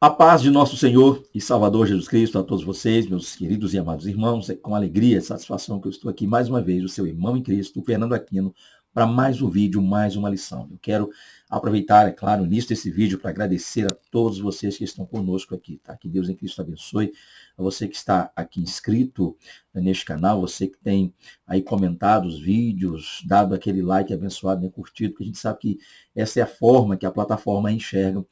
A paz de nosso Senhor e Salvador Jesus Cristo a todos vocês, meus queridos e amados irmãos. É com alegria e satisfação que eu estou aqui mais uma vez, o seu irmão em Cristo, o Fernando Aquino, para mais um vídeo, mais uma lição. Eu quero aproveitar, é claro, o início desse vídeo para agradecer a todos vocês que estão conosco aqui, tá? Que Deus em Cristo abençoe. A você que está aqui inscrito neste canal, você que tem aí comentado os vídeos, dado aquele like abençoado, curtido, porque a gente sabe que essa é a forma que a plataforma enxerga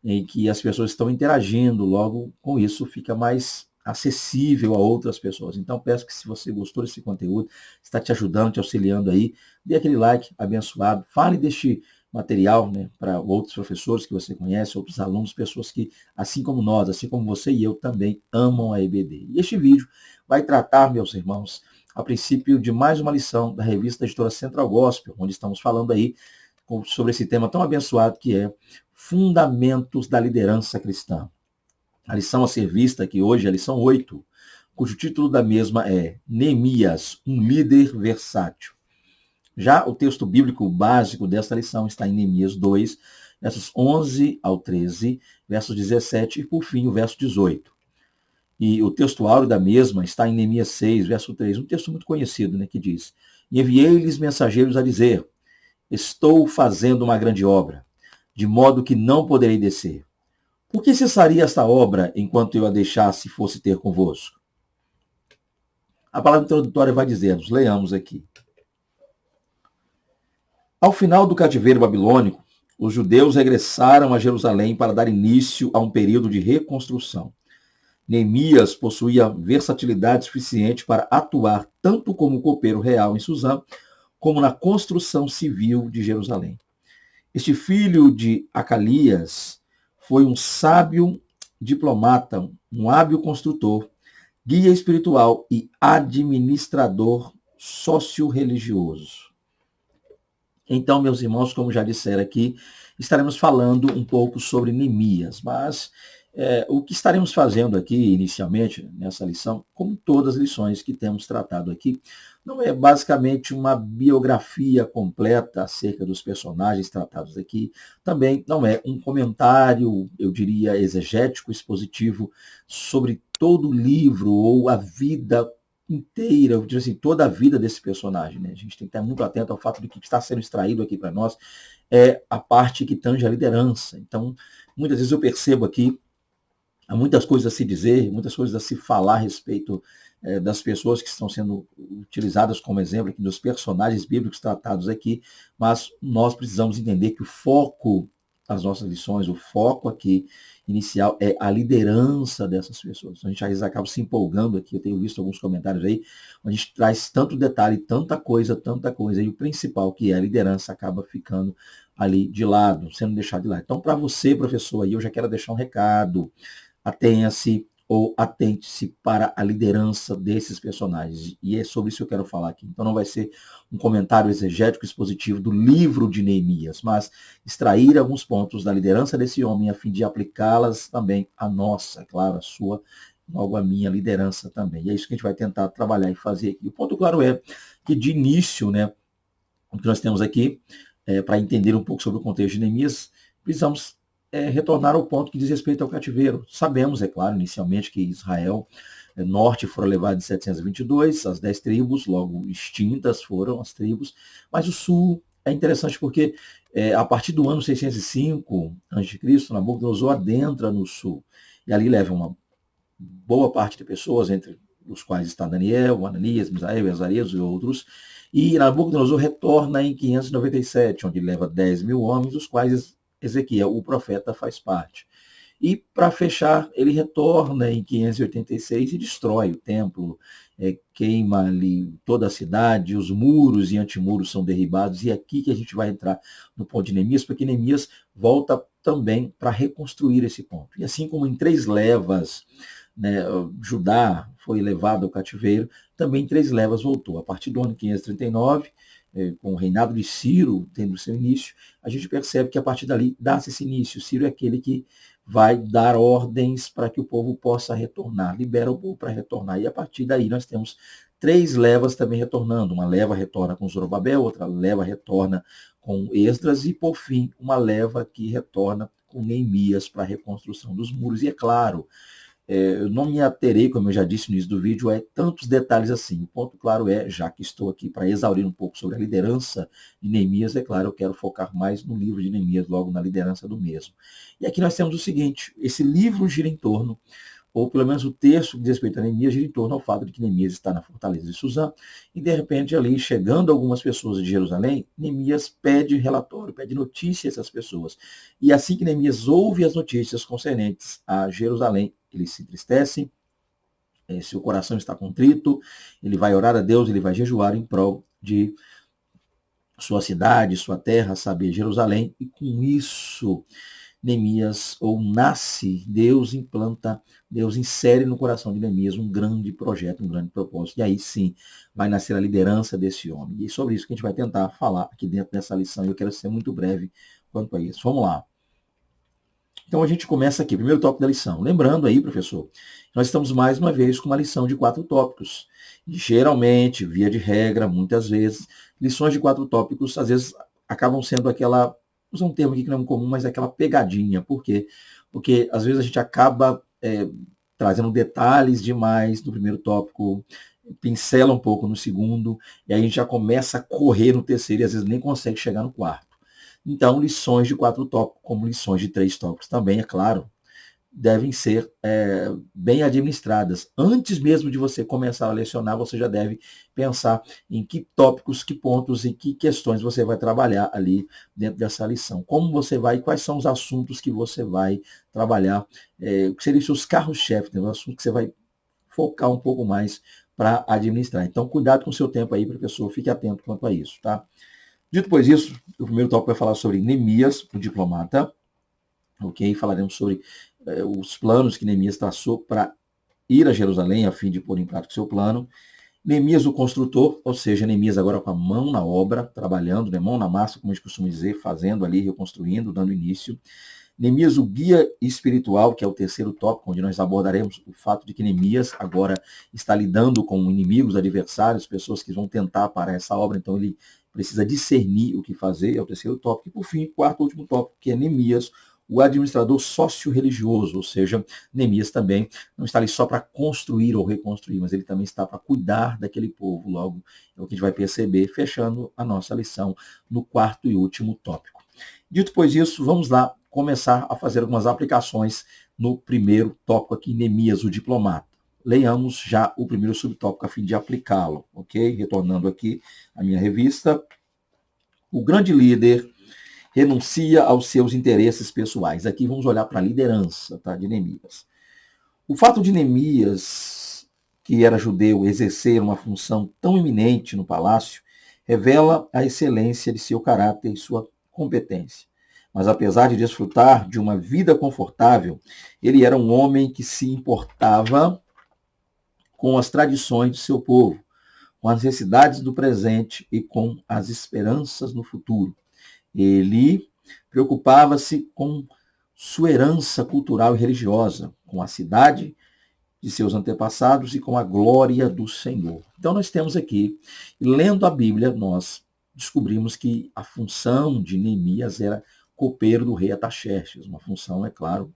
em que as pessoas estão interagindo, logo com isso fica mais acessível a outras pessoas. Então peço que, se você gostou desse conteúdo, está te ajudando, te auxiliando aí, dê aquele like abençoado, fale deste material, para outros professores que você conhece, outros alunos, pessoas que, assim como nós, assim como você e eu, também amam a EBD. E este vídeo vai tratar, meus irmãos, a princípio de mais uma lição da revista da editora Central Gospel, onde estamos falando aí sobre esse tema tão abençoado que é Fundamentos da Liderança Cristã. A lição a ser vista aqui hoje é a lição 8, cujo título da mesma é Neemias, um líder versátil. Já o texto bíblico básico desta lição está em Neemias 2, versos 11 ao 13, versos 17 e, por fim, o verso 18. E o texto áureo da mesma está em Neemias 6, verso 3, um texto muito conhecido, que diz: E enviei-lhes mensageiros a dizer: Estou fazendo uma grande obra, de modo que não poderei descer. Por que cessaria esta obra enquanto eu a deixasse e fosse ter convosco? A palavra introdutória vai dizer-nos, leamos aqui. Ao final do cativeiro babilônico, os judeus regressaram a Jerusalém para dar início a um período de reconstrução. Neemias possuía versatilidade suficiente para atuar tanto como copeiro real em Suzã, como na construção civil de Jerusalém. Este filho de Acalias foi um sábio diplomata, um hábil construtor, guia espiritual e administrador socio-religioso. Então, meus irmãos, como já disseram aqui, estaremos falando um pouco sobre Neemias, mas o que estaremos fazendo aqui inicialmente nessa lição, como todas as lições que temos tratado aqui, não é basicamente uma biografia completa acerca dos personagens tratados aqui, também não é um comentário, eu diria, exegético, expositivo sobre todo o livro ou a vida inteira, eu diria assim, toda a vida desse personagem. A gente tem que estar muito atento ao fato de que está sendo extraído aqui para nós é a parte que tange a liderança. Então, muitas vezes eu percebo aqui, há muitas coisas a se dizer, muitas coisas a se falar a respeito das pessoas que estão sendo utilizadas como exemplo aqui, dos personagens bíblicos tratados aqui, mas nós precisamos entender que o foco das nossas lições, o foco aqui inicial é a liderança dessas pessoas. A gente às vezes acaba se empolgando aqui, eu tenho visto alguns comentários aí, onde a gente traz tanto detalhe, tanta coisa, e o principal, que é a liderança, acaba ficando ali de lado, sendo deixado de lado. Então, para você, professor, aí eu já quero deixar um recado. Atenha-se ou atente-se para a liderança desses personagens. E é sobre isso que eu quero falar aqui. Então não vai ser um comentário exegético expositivo do livro de Neemias, mas extrair alguns pontos da liderança desse homem a fim de aplicá-las também à nossa, claro, a sua, logo a minha liderança também. E é isso que a gente vai tentar trabalhar e fazer aqui. O ponto claro é que, de início, o que nós temos aqui, para entender um pouco sobre o contexto de Neemias, precisamos retornar ao ponto que diz respeito ao cativeiro. Sabemos, é claro, inicialmente, que Israel norte foram levados em 722, as 10 tribos, logo extintas foram as tribos, mas o sul é interessante porque a partir do ano 605 a.C., Nabucodonosor adentra no sul, e ali leva uma boa parte de pessoas, entre os quais está Daniel, Ananias, Misael, Azarias e outros, e Nabucodonosor retorna em 597, onde leva 10 mil homens, dos quais Ezequiel, o profeta, faz parte. E, para fechar, ele retorna em 586 e destrói o templo, queima ali toda a cidade, os muros e antimuros são derribados, e é aqui que a gente vai entrar no ponto de Neemias, porque Neemias volta também para reconstruir esse ponto. E assim como em 3 levas, Judá foi levado ao cativeiro, também em 3 levas voltou. A partir do ano 539, com o reinado de Ciro tendo seu início, a gente percebe que a partir dali dá-se esse início. Ciro é aquele que vai dar ordens para que o povo possa retornar, libera o povo para retornar. E a partir daí nós temos 3 levas também retornando. Uma leva retorna com Zorobabel, outra leva retorna com Esdras e, por fim, uma leva que retorna com Neemias para a reconstrução dos muros. E é claro, eu não me aterei, como eu já disse no início do vídeo, tantos detalhes assim. O ponto claro é, já que estou aqui para exaurir um pouco sobre a liderança de Neemias, é claro, eu quero focar mais no livro de Neemias, logo na liderança do mesmo. E aqui nós temos o seguinte, esse livro gira em torno, ou pelo menos o texto que diz respeito a Neemias gira em torno ao fato de que Neemias está na fortaleza de Suzã, e de repente ali, chegando algumas pessoas de Jerusalém, Neemias pede relatório, pede notícia a essas pessoas. E assim que Neemias ouve as notícias concernentes a Jerusalém, ele se entristece, seu coração está contrito, ele vai orar a Deus, ele vai jejuar em prol de sua cidade, sua terra, saber Jerusalém, e com isso Neemias, ou nasce, Deus implanta, Deus insere no coração de Neemias um grande projeto, um grande propósito, e aí sim vai nascer a liderança desse homem. E sobre isso que a gente vai tentar falar aqui dentro dessa lição, e eu quero ser muito breve quanto a isso. Vamos lá. Então a gente começa aqui, primeiro tópico da lição. Lembrando aí, professor, nós estamos mais uma vez com uma lição de 4 tópicos. E, geralmente, via de regra, muitas vezes, lições de 4 tópicos, às vezes, acabam sendo aquela, usar um termo aqui que não é comum, mas é aquela pegadinha. Por quê? Porque às vezes a gente acaba trazendo detalhes demais no primeiro tópico, pincela um pouco no segundo, e aí a gente já começa a correr no terceiro e às vezes nem consegue chegar no quarto. Então, lições de 4 tópicos, como lições de 3 tópicos também, é claro, devem ser bem administradas. Antes mesmo de você começar a lecionar, você já deve pensar em que tópicos, que pontos e que questões você vai trabalhar ali dentro dessa lição. Como você vai, quais são os assuntos que você vai trabalhar, o que seriam os seus carros-chefe, né, o assunto que você vai focar um pouco mais para administrar. Então, cuidado com o seu tempo aí, professor, fique atento quanto a isso, tá? Dito pois isso, o primeiro tópico vai falar sobre Neemias, o diplomata, ok? Falaremos sobre os planos que Neemias traçou para ir a Jerusalém a fim de pôr em prática o seu plano. Neemias, o construtor, ou seja, Neemias agora com a mão na obra, trabalhando, né, mão na massa, como a gente costuma dizer, fazendo ali, reconstruindo, dando início. Neemias, o guia espiritual, que é o terceiro tópico, onde nós abordaremos o fato de que Neemias agora está lidando com inimigos, adversários, pessoas que vão tentar parar essa obra, então ele precisa discernir o que fazer, é o terceiro tópico. E, por fim, quarto e último tópico, que é Neemias, o administrador sócio-religioso, ou seja, Neemias também não está ali só para construir ou reconstruir, mas ele também está para cuidar daquele povo. Logo, é o que a gente vai perceber, fechando a nossa lição no quarto e último tópico. Dito pois isso, vamos lá começar a fazer algumas aplicações no primeiro tópico aqui, Neemias, o diplomata. Leiamos já o primeiro subtópico a fim de aplicá-lo, ok? Retornando aqui à minha revista. O grande líder renuncia aos seus interesses pessoais. Aqui vamos olhar para a liderança, tá, de Neemias. O fato de Neemias, que era judeu, exercer uma função tão eminente no palácio, revela a excelência de seu caráter e sua competência. Mas apesar de desfrutar de uma vida confortável, ele era um homem que se importava com as tradições de seu povo, com as necessidades do presente e com as esperanças no futuro. Ele preocupava-se com sua herança cultural e religiosa, com a cidade de seus antepassados e com a glória do Senhor. Então nós temos aqui, lendo a Bíblia, nós descobrimos que a função de Neemias era copeiro do rei Artaxerxes, uma função, é claro,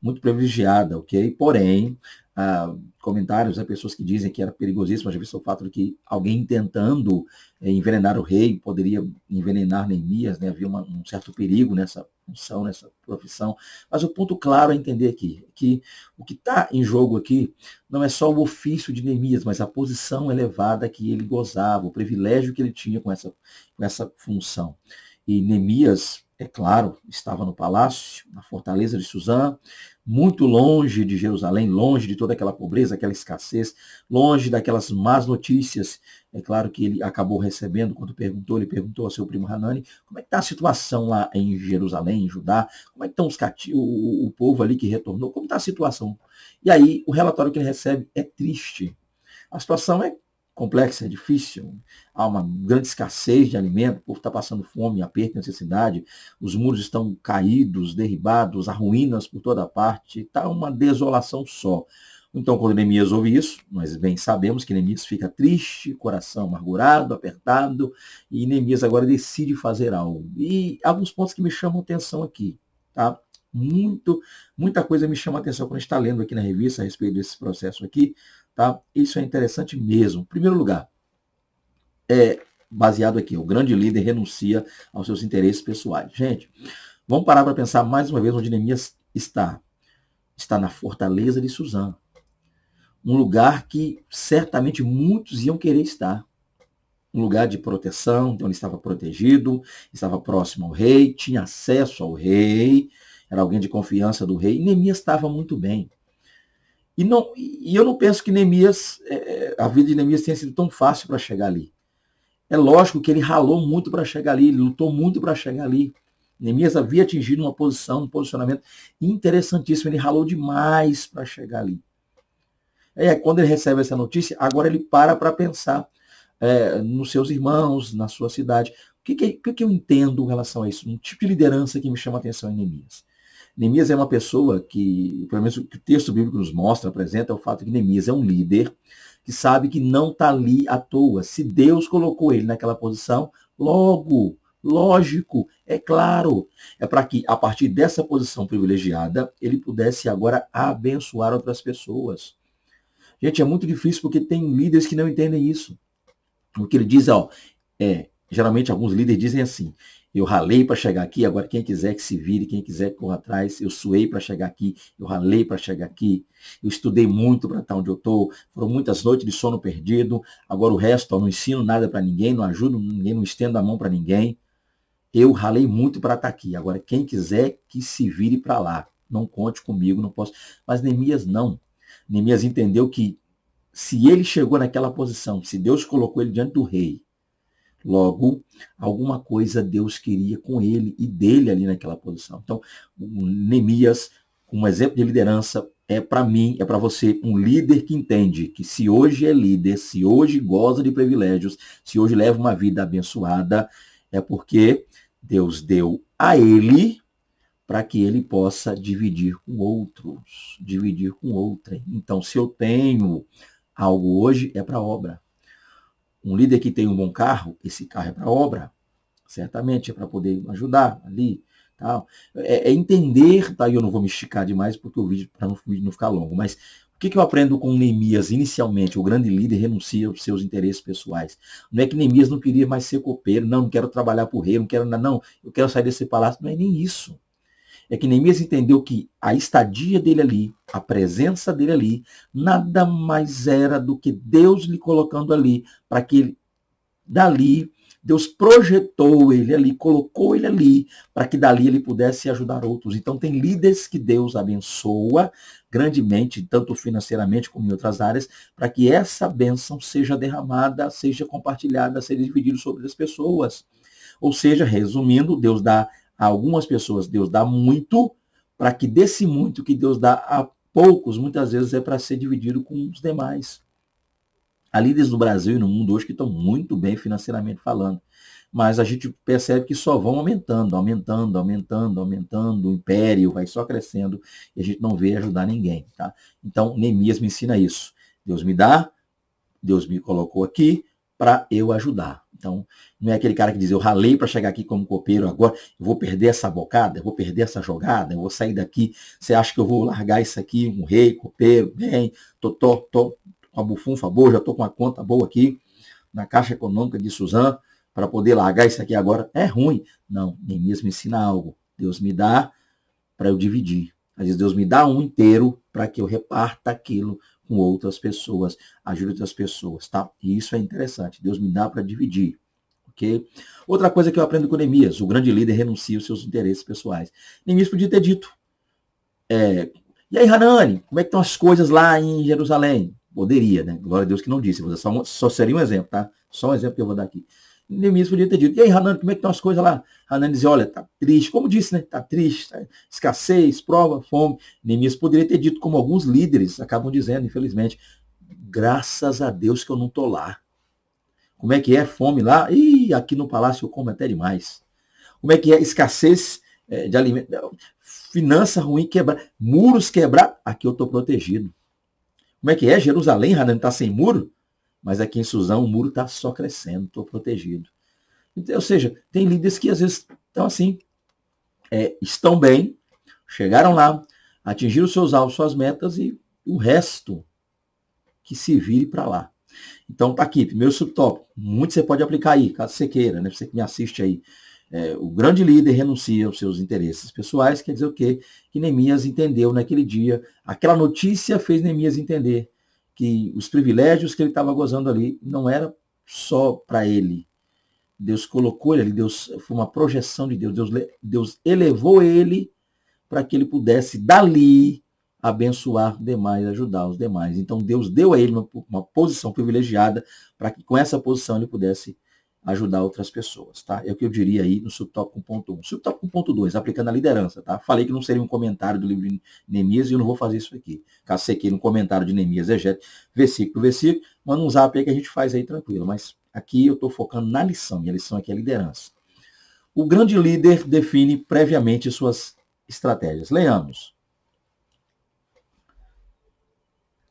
muito privilegiada, ok? Porém, comentários, pessoas que dizem que era perigosíssimo, já visto o fato de que alguém tentando envenenar o rei poderia envenenar Neemias, né? Havia um certo perigo nessa função, nessa profissão. Mas o ponto claro a entender aqui, que o que está em jogo aqui não é só o ofício de Neemias, mas a posição elevada que ele gozava, o privilégio que ele tinha com essa função. E Neemias, é claro, estava no palácio, na fortaleza de Suzã, muito longe de Jerusalém, longe de toda aquela pobreza, aquela escassez, longe daquelas más notícias. É claro que ele acabou recebendo, quando ele perguntou ao seu primo Hanani, como é que está a situação lá em Jerusalém, em Judá, como é que estão o povo ali que retornou, como está a situação? E aí, o relatório que ele recebe é triste. A situação é complexa, é difícil, há uma grande escassez de alimento, o povo está passando fome, aperto, necessidade, os muros estão caídos, derribados, há ruínas por toda parte, está uma desolação só. Então, quando Neemias ouve isso, nós bem sabemos que Neemias fica triste, coração amargurado, apertado, e Neemias agora decide fazer algo. E alguns pontos que me chamam a atenção aqui. tá? Muita coisa me chama a atenção quando a gente está lendo aqui na revista a respeito desse processo aqui, tá? Isso é interessante mesmo. Em primeiro lugar, baseado aqui, o grande líder renuncia aos seus interesses pessoais. Gente, vamos parar para pensar mais uma vez onde Neemias está. Está na fortaleza de Suzã. Um lugar que certamente muitos iam querer estar. Um lugar de proteção, então ele estava protegido, estava próximo ao rei, tinha acesso ao rei, era alguém de confiança do rei, e Neemias estava muito bem. E eu não penso que Neemias, a vida de Neemias tenha sido tão fácil para chegar ali. É lógico que ele ralou muito para chegar ali, ele lutou muito para chegar ali. Neemias havia atingido uma posição, um posicionamento interessantíssimo, ele ralou demais para chegar ali. Quando ele recebe essa notícia, agora ele para pensar nos seus irmãos, na sua cidade. O que eu entendo em relação a isso? Um tipo de liderança que me chama a atenção em Neemias. Neemias é uma pessoa que, pelo menos o que o texto bíblico nos mostra, apresenta, é o fato que Neemias é um líder que sabe que não está ali à toa. Se Deus colocou ele naquela posição, logo, lógico, é claro, é para que, a partir dessa posição privilegiada, ele pudesse agora abençoar outras pessoas. Gente, é muito difícil porque tem líderes que não entendem isso. O que ele diz, geralmente alguns líderes dizem assim, eu ralei para chegar aqui, agora quem quiser que se vire, quem quiser que corra atrás, eu suei para chegar aqui, eu ralei para chegar aqui, eu estudei muito para estar onde eu estou, foram muitas noites de sono perdido, agora o resto, não ensino nada para ninguém, não ajudo ninguém, não estendo a mão para ninguém, eu ralei muito para estar aqui, agora quem quiser que se vire para lá, não conte comigo, não posso. Mas Neemias não. Neemias entendeu que se ele chegou naquela posição, se Deus colocou ele diante do rei, logo, alguma coisa Deus queria com ele e dele ali naquela posição. Então, Neemias, um exemplo de liderança, é para mim, é para você, um líder que entende que se hoje é líder, se hoje goza de privilégios, se hoje leva uma vida abençoada, é porque Deus deu a ele para que ele possa dividir com outros, dividir com outrem. Então, se eu tenho algo hoje, é para obra. Um líder que tem um bom carro, esse carro é para obra, certamente é para poder ajudar ali. Tal. É entender, tá? Eu não vou me esticar demais porque o vídeo, para o vídeo não ficar longo, mas o que eu aprendo com Neemias inicialmente? O grande líder renuncia aos seus interesses pessoais. Não é que Neemias não queria mais ser copeiro, não quero trabalhar para o rei, não, eu quero sair desse palácio, não é nem isso. É que Neemias entendeu que a estadia dele ali, a presença dele ali, nada mais era do que Deus lhe colocando ali, para que ele, dali, Deus projetou ele ali, colocou ele ali, para que dali ele pudesse ajudar outros. Então tem líderes que Deus abençoa grandemente, tanto financeiramente como em outras áreas, para que essa bênção seja derramada, seja compartilhada, seja dividida sobre as pessoas. Ou seja, resumindo, Deus dá a algumas pessoas, Deus dá muito, para que desse muito que Deus dá a poucos, muitas vezes é para ser dividido com os demais. Há líderes no Brasil e no mundo hoje que estão muito bem financeiramente falando, mas a gente percebe que só vão aumentando, o império vai só crescendo e a gente não vê ajudar ninguém. Tá? Então, Neemias me ensina isso. Deus me dá, Deus me colocou aqui para eu ajudar. Então, não é aquele cara que diz, eu ralei para chegar aqui como copeiro, agora eu vou perder essa bocada, eu vou perder essa jogada, eu vou sair daqui, você acha que eu vou largar isso aqui, um rei, copeiro, bem, tô com a bufunfa boa, já estou com a conta boa aqui na Caixa Econômica de Suzã, para poder largar isso aqui agora. É ruim. Não, Neemias me ensina algo. Deus me dá para eu dividir. Às vezes Deus me dá um inteiro para que eu reparta aquilo com outras pessoas, ajude outras pessoas, tá? E isso é interessante. Deus me dá para dividir. Ok? Outra coisa que eu aprendo com Neemias, o grande líder renuncia aos seus interesses pessoais. Neemias podia ter dito, e aí, Hanani, como é que estão as coisas lá em Jerusalém? Poderia, né? Glória a Deus que não disse. Só seria um exemplo, tá? Só um exemplo que eu vou dar aqui. Neemias podia ter dito, e aí, Hanani, como é que estão as coisas lá? Hanani dizia, olha, tá triste. Como disse, né? Tá triste, tá? Escassez, prova, fome. Neemias poderia ter dito, como alguns líderes acabam dizendo, infelizmente, graças a Deus que eu não tô lá. Como é que é fome lá? Ih, aqui no palácio eu como até demais. Como é que é escassez de alimento? Finança ruim, quebrar, muros quebrar, aqui eu estou protegido. Como é que é? Jerusalém, Hanani está sem muro? Mas aqui em Suzão o muro está só crescendo, estou protegido. Então, ou seja, tem líderes que às vezes estão assim, estão bem, Chegaram lá, atingiram seus alvos, suas metas e o resto que se vire para lá. Então tá aqui, primeiro subtópico, muito você pode aplicar aí, caso você queira, né? Você que me assiste aí. O grande líder renuncia aos seus interesses pessoais, quer dizer o quê? Que Neemias entendeu naquele dia, aquela notícia fez Neemias entender que os privilégios que ele estava gozando ali não era só para ele. Deus colocou ele ali, Deus, foi uma projeção de Deus, Deus elevou ele para que ele pudesse dali abençoar os demais, ajudar os demais. Então Deus deu a ele uma posição privilegiada para que com essa posição ele pudesse ajudar outras pessoas, tá? É o que eu diria aí no subtópico 1.1. Subtópico 1.2, aplicando a liderança, tá? Falei que não seria um comentário do livro de Neemias e eu não vou fazer isso aqui. Caso você queira um comentário de Neemias, versículo por versículo, manda um zap aí que a gente faz aí tranquilo. Mas aqui eu estou focando na lição, e a lição aqui é a liderança. O grande líder define previamente suas estratégias. Leiamos.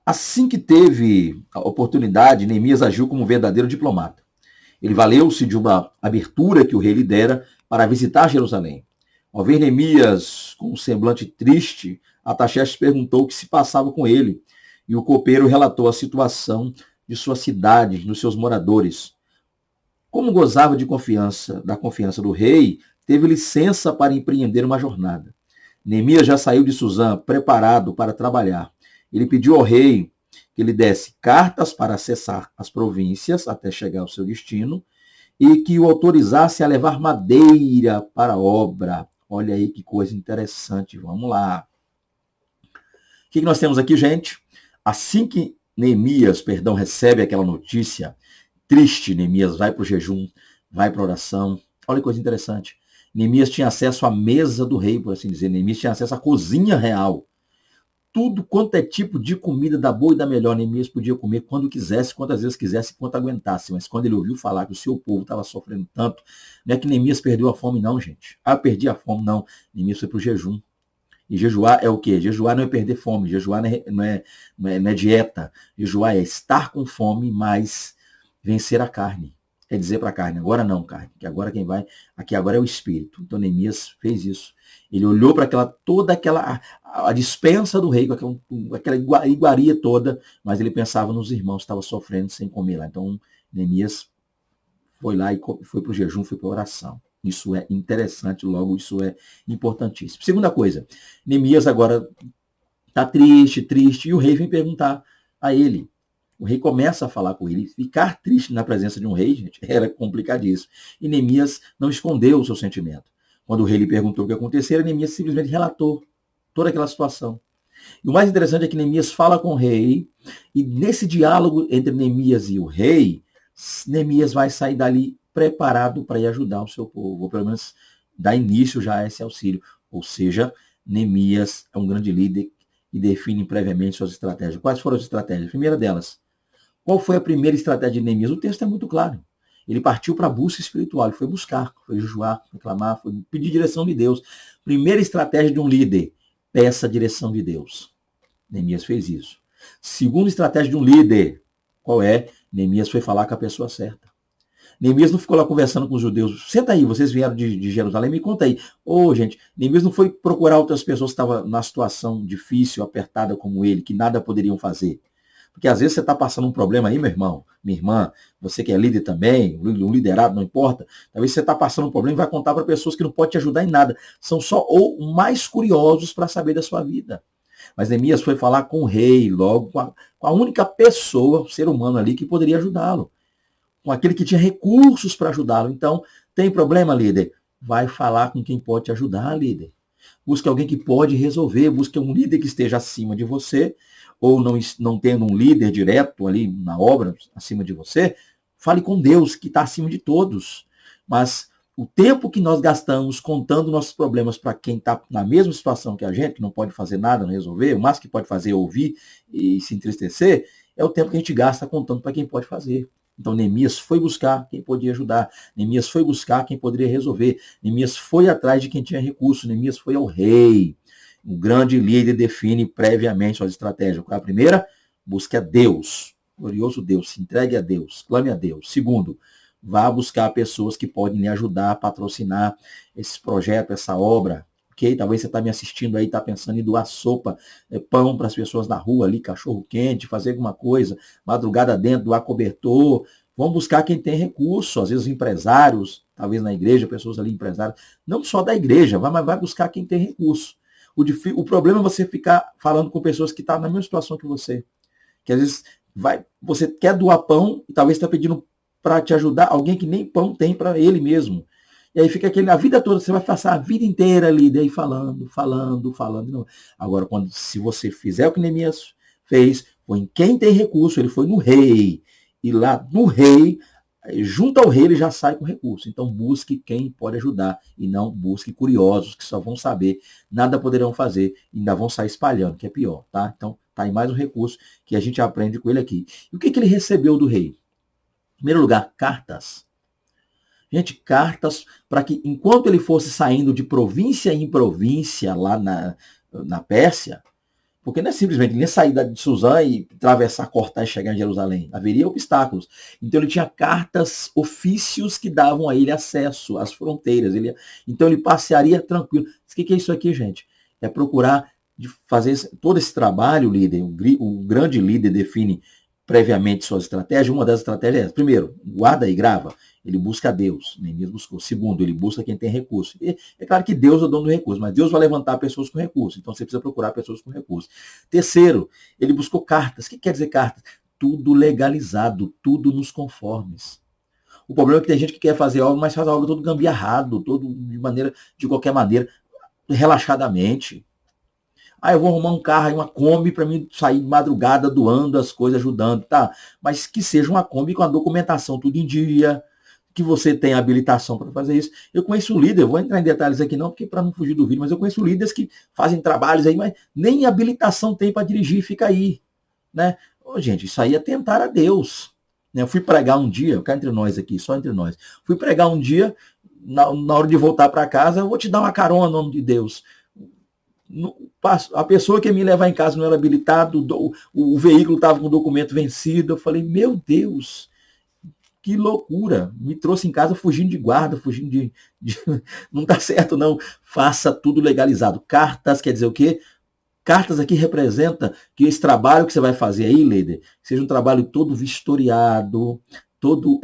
Assim que teve a oportunidade, Neemias agiu como um verdadeiro diplomata. Ele valeu-se de uma abertura que o rei lhe dera para visitar Jerusalém. Ao ver Neemias com um semblante triste, Ataxerxes perguntou o que se passava com ele, e o copeiro relatou a situação de sua cidade, dos seus moradores. Como gozava da confiança do rei, teve licença para empreender uma jornada. Neemias já saiu de Suzã, preparado para trabalhar. Ele pediu ao rei que lhe desse cartas para acessar as províncias até chegar ao seu destino e que o autorizasse a levar madeira para a obra. Olha aí que coisa interessante. Vamos lá. O que nós temos aqui, gente? Assim que Neemias, recebe aquela notícia triste, Neemias vai para o jejum, vai para a oração. Olha que coisa interessante. Neemias tinha acesso à mesa do rei, por assim dizer. Neemias tinha acesso à cozinha real. Tudo quanto é tipo de comida da boa e da melhor, Neemias podia comer quando quisesse, quantas vezes quisesse, quanto aguentasse. Mas quando ele ouviu falar que o seu povo estava sofrendo tanto, não é que Neemias perdeu a fome, não, gente. Perdi a fome, não. Neemias foi para o jejum. E jejuar é o quê? Jejuar não é perder fome, jejuar não é dieta. Jejuar é estar com fome, mas vencer a carne. É dizer para a carne, agora não, carne, que agora quem vai, aqui agora é o espírito. Então Neemias fez isso. Ele olhou para toda aquela a dispensa do rei, com aquela iguaria toda, mas ele pensava nos irmãos que estavam sofrendo sem comer lá. Então Neemias foi lá e foi para o jejum, foi para a oração. Isso é interessante, logo isso é importantíssimo. Segunda coisa, Neemias agora está triste, e o rei vem perguntar a ele. O rei começa a falar com ele. Ficar triste na presença de um rei, gente, era complicadíssimo. E Neemias não escondeu o seu sentimento. Quando o rei lhe perguntou o que aconteceu, Neemias simplesmente relatou toda aquela situação. E o mais interessante é que Neemias fala com o rei, e nesse diálogo entre Neemias e o rei, Neemias vai sair dali preparado para ir ajudar o seu povo, ou pelo menos dar início já a esse auxílio. Ou seja, Neemias é um grande líder e define previamente suas estratégias. Quais foram as estratégias? A primeira delas, qual foi a primeira estratégia de Neemias? O texto é muito claro. Ele partiu para a busca espiritual, ele foi buscar, foi jejuar, foi clamar, foi pedir direção de Deus. Primeira estratégia de um líder, peça a direção de Deus. Neemias fez isso. Segunda estratégia de um líder, qual é? Neemias foi falar com a pessoa certa. Neemias não ficou lá conversando com os judeus. Senta aí, vocês vieram de Jerusalém, me conta aí. Gente, Neemias não foi procurar outras pessoas que estavam na situação difícil, apertada como ele, que nada poderiam fazer. Porque às vezes você está passando um problema aí, meu irmão, minha irmã, você que é líder também, um liderado, não importa. Talvez você está passando um problema e vai contar para pessoas que não podem te ajudar em nada. São só ou mais curiosos para saber da sua vida. Mas Neemias foi falar com o rei, logo com a única pessoa, ser humano ali, que poderia ajudá-lo. Com aquele que tinha recursos para ajudá-lo. Então, tem problema, líder? Vai falar com quem pode te ajudar, líder. Busque alguém que pode resolver, busque um líder que esteja acima de você, ou não tendo um líder direto ali na obra, acima de você, fale com Deus, que está acima de todos. Mas o tempo que nós gastamos contando nossos problemas para quem está na mesma situação que a gente, que não pode fazer nada, não resolver, o máximo que pode fazer é ouvir e se entristecer, é o tempo que a gente gasta contando para quem pode fazer. Então Neemias foi buscar quem podia ajudar, Neemias foi buscar quem poderia resolver, Neemias foi atrás de quem tinha recurso, Neemias foi ao rei. O grande líder define previamente suas estratégias. Qual é a primeira? Busque a Deus, glorioso Deus, se entregue a Deus, clame a Deus. Segundo, vá buscar pessoas que podem lhe ajudar a patrocinar esse projeto, essa obra, ok? Talvez você está me assistindo aí, está pensando em doar sopa, pão para as pessoas na rua ali, cachorro quente, fazer alguma coisa, madrugada dentro, doar cobertor. Vamos buscar quem tem recurso, às vezes empresários, talvez na igreja, pessoas ali empresários, não só da igreja, mas vai buscar quem tem recurso. O problema é você ficar falando com pessoas que estão na mesma situação que você. Que às vezes você quer doar pão e talvez está pedindo para te ajudar alguém que nem pão tem para ele mesmo. E aí fica a vida toda, você vai passar a vida inteira ali, daí falando. Não. Agora, se você fizer o que Neemias fez, foi em quem tem recurso, ele foi no rei. E lá no rei, junto ao rei, ele já sai com recurso. Então busque quem pode ajudar e não busque curiosos que só vão saber, nada poderão fazer, ainda vão sair espalhando, que é pior, tá? Então tá aí mais um recurso que a gente aprende com ele aqui. E o que ele recebeu do rei? Em primeiro lugar, cartas. Gente, cartas para que enquanto ele fosse saindo de província em província lá na Pérsia, porque não é simplesmente ele ia sair de Suzã e atravessar, cortar e chegar em Jerusalém. Haveria obstáculos. Então ele tinha cartas, ofícios que davam a ele acesso às fronteiras. Então ele passearia tranquilo. O que é isso aqui, gente? É procurar fazer todo esse trabalho, líder. O grande líder define previamente suas estratégias. Uma das estratégias é essa. Primeiro, guarda e grava. Ele busca Deus, Neemias buscou. Segundo, ele busca quem tem recurso. E é claro que Deus é o dono do recurso, mas Deus vai levantar pessoas com recurso. Então você precisa procurar pessoas com recurso. Terceiro, ele buscou cartas. O que quer dizer cartas? Tudo legalizado, tudo nos conformes. O problema é que tem gente que quer fazer algo, mas faz algo todo gambiarrado, todo de qualquer maneira, relaxadamente. Eu vou arrumar um carro aí, uma Kombi, para mim sair de madrugada doando as coisas, ajudando, tá? Mas que seja uma Kombi com a documentação tudo em dia, que você tenha habilitação para fazer isso. Eu conheço líder, vou entrar em detalhes aqui não, porque para não fugir do vídeo, mas eu conheço líderes que fazem trabalhos aí, mas nem habilitação tem para dirigir, fica aí, né? Gente, isso aí é tentar a Deus. Eu fui pregar um dia, cá entre nós aqui, só entre nós. Fui pregar um dia, na hora de voltar para casa, eu vou te dar uma carona, em nome de Deus. A pessoa que ia me levar em casa não era habilitado, o veículo estava com o documento vencido. Eu falei, meu Deus, que loucura. Me trouxe em casa fugindo de guarda, fugindo de... Não está certo, não. Faça tudo legalizado. Cartas quer dizer o quê? Cartas aqui representa que esse trabalho que você vai fazer aí, líder, seja um trabalho todo vistoriado, todo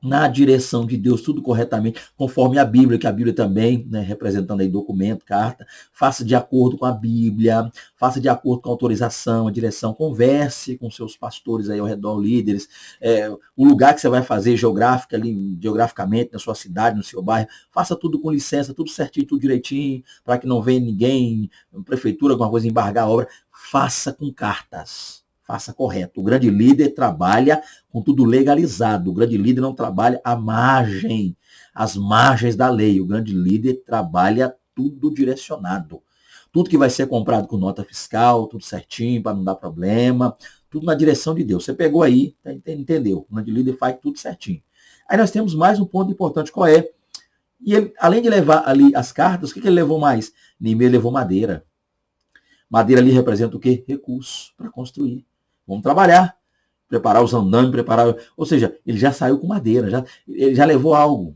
na direção de Deus, tudo corretamente, conforme a Bíblia, que a Bíblia também, né, representando aí documento, carta, faça de acordo com a Bíblia, faça de acordo com a autorização, a direção, converse com seus pastores aí ao redor, líderes, o lugar que você vai fazer geograficamente, na sua cidade, no seu bairro, faça tudo com licença, tudo certinho, tudo direitinho, para que não venha ninguém, prefeitura, alguma coisa, embargar a obra, faça com cartas. Faça correto. O grande líder trabalha com tudo legalizado. O grande líder não trabalha à margem, às margens da lei. O grande líder trabalha tudo direcionado. Tudo que vai ser comprado com nota fiscal, tudo certinho, para não dar problema. Tudo na direção de Deus. Você pegou aí, entendeu? O grande líder faz tudo certinho. Aí nós temos mais um ponto importante, qual é? E ele, além de levar ali as cartas, o que ele levou mais? Neemias levou madeira. Madeira ali representa o quê? Recurso para construir. Vamos trabalhar, preparar os andames, ou seja, ele já saiu com madeira, ele já levou algo.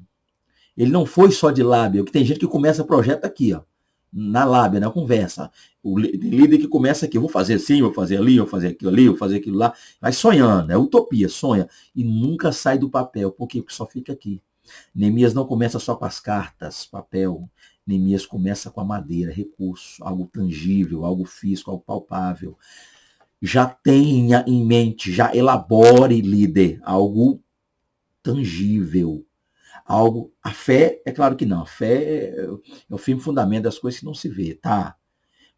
Ele não foi só de lábia, porque tem gente que começa projeto aqui, ó, na lábia, na conversa. O líder que começa aqui, vou fazer assim, vou fazer ali, vou fazer aquilo ali, vou fazer aquilo lá, vai sonhando, é utopia, sonha, e nunca sai do papel, por quê? Porque só fica aqui. Neemias não começa só com as cartas, papel, Neemias começa com a madeira, recurso, algo tangível, algo físico, algo palpável. Já tenha em mente, já elabore, líder, algo tangível. A fé, é claro que não, a fé é o firme fundamento das coisas que não se vê, tá?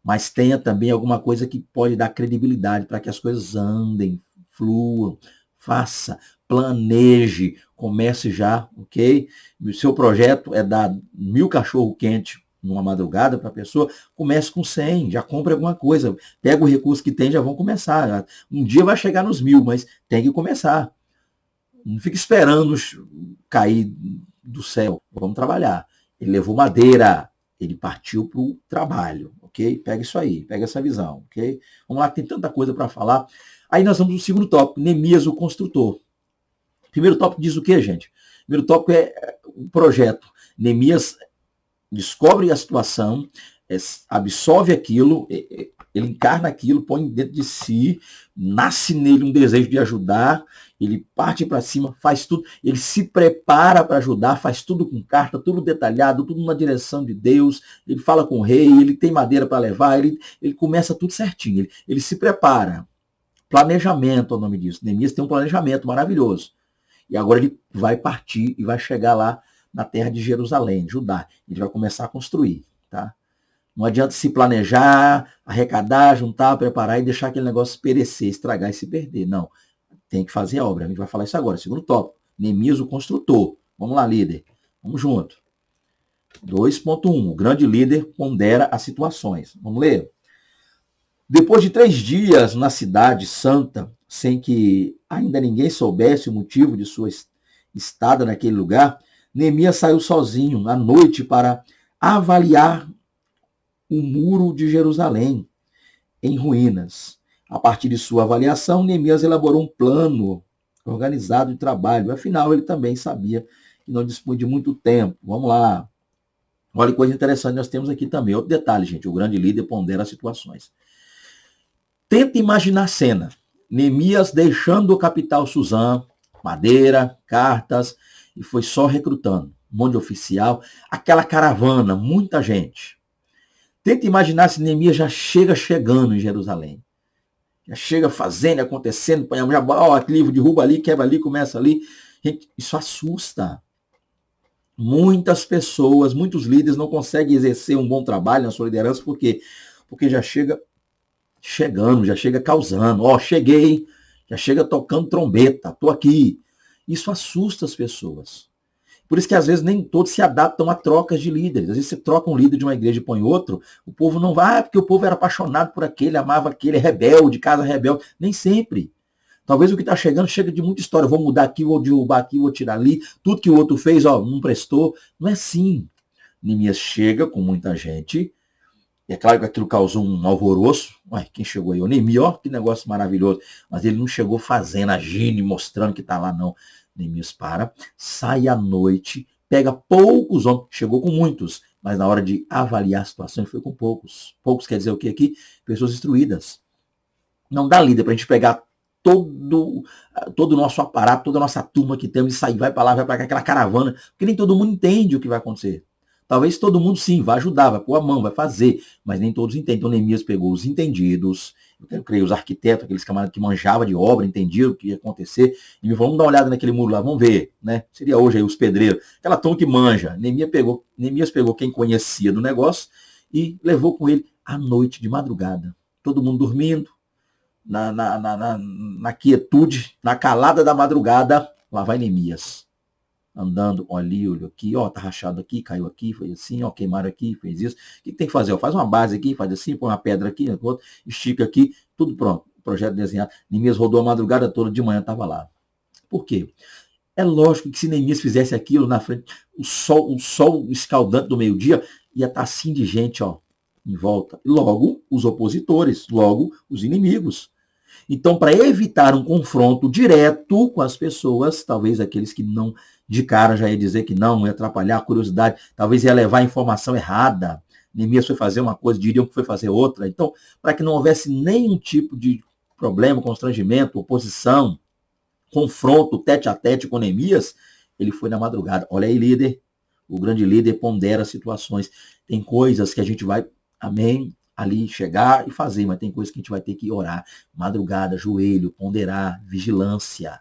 Mas tenha também alguma coisa que pode dar credibilidade para que as coisas andem, fluam, faça, planeje, comece já, ok? O seu projeto é dar 1000 cachorro-quente numa madrugada para a pessoa, comece com 100, já compre alguma coisa, pega o recurso que tem, já vão começar. Um dia vai chegar nos 1000, mas tem que começar. Não fica esperando cair do céu, vamos trabalhar. Ele levou madeira, ele partiu para o trabalho, ok? Pega isso aí, pega essa visão, ok? Vamos lá, tem tanta coisa para falar. Aí nós vamos no segundo tópico, Neemias, o construtor. Primeiro tópico diz o quê, gente? Primeiro tópico é o projeto. Neemias descobre a situação, absorve aquilo, ele encarna aquilo, põe dentro de si, nasce nele um desejo de ajudar, ele parte para cima, faz tudo, ele se prepara para ajudar, faz tudo com carta, tudo detalhado, tudo na direção de Deus, ele fala com o rei, ele tem madeira para levar, ele começa tudo certinho, ele se prepara. Planejamento é o nome disso. Neemias tem um planejamento maravilhoso. E agora ele vai partir e vai chegar lá na terra de Jerusalém, Judá. Ele vai começar a construir, tá? Não adianta se planejar, arrecadar, juntar, preparar e deixar aquele negócio perecer, estragar e se perder. Não. Tem que fazer a obra. A gente vai falar isso agora. Segundo tópico. Neemias, o construtor. Vamos lá, líder. Vamos junto. 2.1. O grande líder pondera as situações. Vamos ler? Depois de 3 dias na cidade santa, sem que ainda ninguém soubesse o motivo de sua estada naquele lugar, Neemias saiu sozinho à noite para avaliar o muro de Jerusalém em ruínas. A partir de sua avaliação, Neemias elaborou um plano organizado de trabalho. Afinal, ele também sabia que não dispunha de muito tempo. Vamos lá. Olha que coisa interessante nós temos aqui também. Outro detalhe, gente. O grande líder pondera as situações. Tenta imaginar a cena. Neemias deixando o capital Suzã, madeira, cartas, e foi só recrutando. Um monte de oficial, aquela caravana, muita gente. Tenta imaginar se Neemias já chegando em Jerusalém. Já chega fazendo, acontecendo, aquele livro derruba ali, quebra ali, começa ali. Gente, isso assusta. Muitas pessoas, muitos líderes não conseguem exercer um bom trabalho na sua liderança, por quê? Porque já chega chegando, já chega causando. Cheguei, já chega tocando trombeta, tô aqui. Isso assusta as pessoas. Por isso que às vezes nem todos se adaptam a trocas de líderes. Às vezes você troca um líder de uma igreja e põe outro, o povo não vai, porque o povo era apaixonado por aquele, amava aquele, rebelde, casa rebelde. Nem sempre. Talvez o que está chegando chega de muita história. Vou mudar aqui, vou derrubar aqui, vou tirar ali. Tudo que o outro fez, não prestou. Não é assim. Neemias chega com muita gente. E é claro que aquilo causou um alvoroço. Quem chegou aí? O Neemias, que negócio maravilhoso. Mas ele não chegou fazendo, agindo, mostrando que está lá, não. Neemias sai à noite, pega poucos homens, chegou com muitos, mas na hora de avaliar a situação, ele foi com poucos. Poucos quer dizer o que aqui? Pessoas instruídas. Não dá líder para a gente pegar todo o nosso aparato, toda a nossa turma que temos e sair, vai para lá, vai para cá, aquela caravana, porque nem todo mundo entende o que vai acontecer. Talvez todo mundo sim, vai ajudar, vai pôr a mão, vai fazer, mas nem todos entendem. Então Neemias pegou os entendidos, eu creio os arquitetos, aqueles camaradas que manjavam de obra, entendiam o que ia acontecer, e me falou, vamos dar uma olhada naquele muro lá, vamos ver, né? Seria hoje aí os pedreiros, aquela turma que manja. Neemias pegou quem conhecia do negócio e levou com ele à noite de madrugada. Todo mundo dormindo, na quietude, na calada da madrugada, lá vai Neemias. Andando, olha aqui, tá rachado aqui, caiu aqui, foi assim, queimaram aqui, fez isso. O que tem que fazer? Faz uma base aqui, faz assim, põe uma pedra aqui, estica aqui, tudo pronto. Projeto desenhado. Neemias rodou a madrugada toda, de manhã estava lá. Por quê? É lógico que se Neemias fizesse aquilo na frente, o sol escaldante do meio-dia, ia estar assim de gente, em volta. Logo, os opositores, logo, os inimigos. Então, para evitar um confronto direto com as pessoas, talvez aqueles que não, de cara já ia dizer que não, ia atrapalhar a curiosidade, talvez ia levar a informação errada. Neemias foi fazer uma coisa, diriam que foi fazer outra. Então, para que não houvesse nenhum tipo de problema, constrangimento, oposição, confronto, tete a tete com Neemias, ele foi na madrugada. Olha aí, líder, o grande líder pondera situações. Tem coisas que a gente vai, amém, ali chegar e fazer, mas tem coisas que a gente vai ter que orar. Madrugada, joelho, ponderar, vigilância.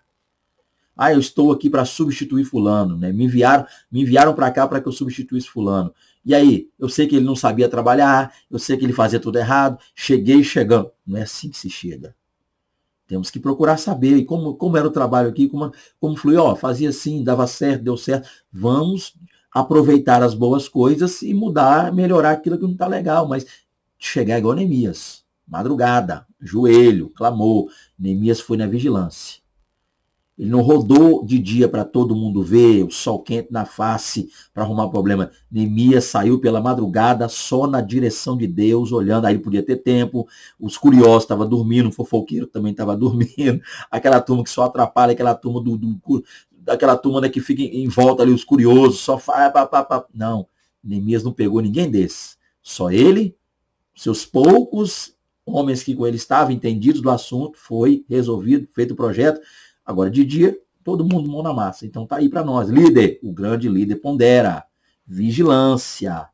Eu estou aqui para substituir fulano, né? Me enviaram para cá para que eu substituísse fulano. E aí, eu sei que ele não sabia trabalhar, eu sei que ele fazia tudo errado, cheguei chegando. Não é assim que se chega. Temos que procurar saber e como era o trabalho aqui, como fluiu, fazia assim, dava certo, deu certo. Vamos aproveitar as boas coisas e mudar, melhorar aquilo que não está legal, mas chegar igual Neemias, madrugada, joelho, clamou. Neemias foi na vigilância. Ele não rodou de dia para todo mundo ver, o sol quente na face para arrumar problema. Neemias saiu pela madrugada só na direção de Deus, olhando. Aí ele podia ter tempo, os curiosos estavam dormindo, o fofoqueiro também estava dormindo, aquela turma que só atrapalha, aquela turma aquela turma, né, que fica em volta ali, os curiosos, só faz. Não. Neemias não pegou ninguém desses. Só ele, seus poucos homens que com ele estavam entendidos do assunto, foi resolvido, feito o projeto. Agora, de dia, todo mundo mão na massa. Então tá aí para nós. Líder, o grande líder pondera. Vigilância.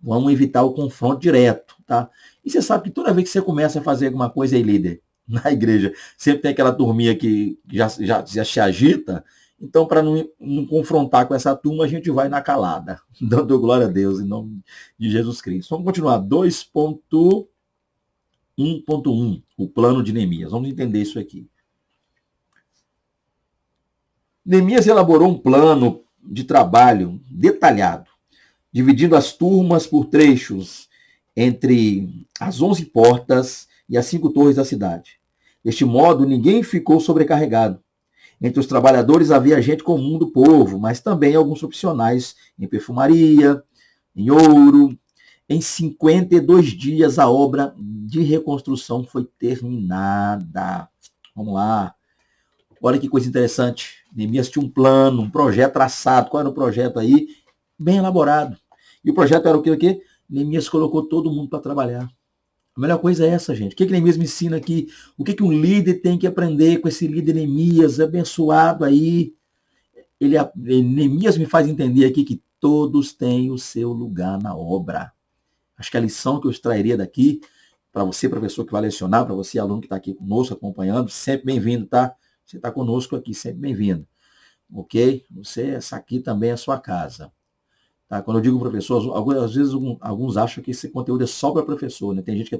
Vamos evitar o confronto direto, tá? E você sabe que toda vez que você começa a fazer alguma coisa aí, líder, na igreja, sempre tem aquela turminha que já se agita. Então, para não confrontar com essa turma, a gente vai na calada. Dando glória a Deus, em nome de Jesus Cristo. Vamos continuar. 2.1.1, o plano de Neemias. Vamos entender isso aqui. Neemias elaborou um plano de trabalho detalhado, dividindo as turmas por trechos entre as 11 portas e as 5 torres da cidade. Deste modo, ninguém ficou sobrecarregado. Entre os trabalhadores havia gente comum do povo, mas também alguns profissionais em perfumaria, em ouro. Em 52 dias, a obra de reconstrução foi terminada. Vamos lá. Olha que coisa interessante. Neemias tinha um plano, um projeto traçado. Qual era o projeto aí? Bem elaborado. E o projeto era o quê? Neemias colocou todo mundo para trabalhar. A melhor coisa é essa, gente. O que Neemias me ensina aqui? O que um líder tem que aprender com esse líder Neemias, abençoado aí? Neemias me faz entender aqui que todos têm o seu lugar na obra. Acho que a lição que eu extrairia daqui, para você, professor que vai lecionar, para você, aluno que está aqui conosco, acompanhando, sempre bem-vindo, tá? Você está conosco aqui, sempre bem-vindo. Ok? Essa aqui também é a sua casa. Tá? Quando eu digo professor, às vezes alguns acham que esse conteúdo é só para professor, né? Tem gente que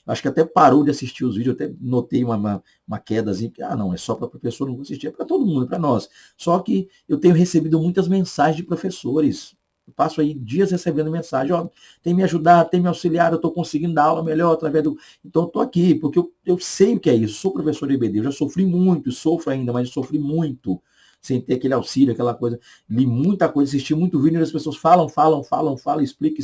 acho que até parou de assistir os vídeos, até notei uma quedazinha, que, não, é só para professor, não vou assistir, é para todo mundo, é para nós. Só que eu tenho recebido muitas mensagens de professores. Eu passo aí dias recebendo mensagem, tem me ajudado, tem me auxiliado, eu estou conseguindo dar aula melhor através do... Então eu estou aqui, porque eu sei o que é isso, sou professor de EBD, eu já sofri muito, sofro ainda, mas sofri muito, sem ter aquele auxílio, aquela coisa. Li muita coisa, assisti muito vídeo, as pessoas falam, explica,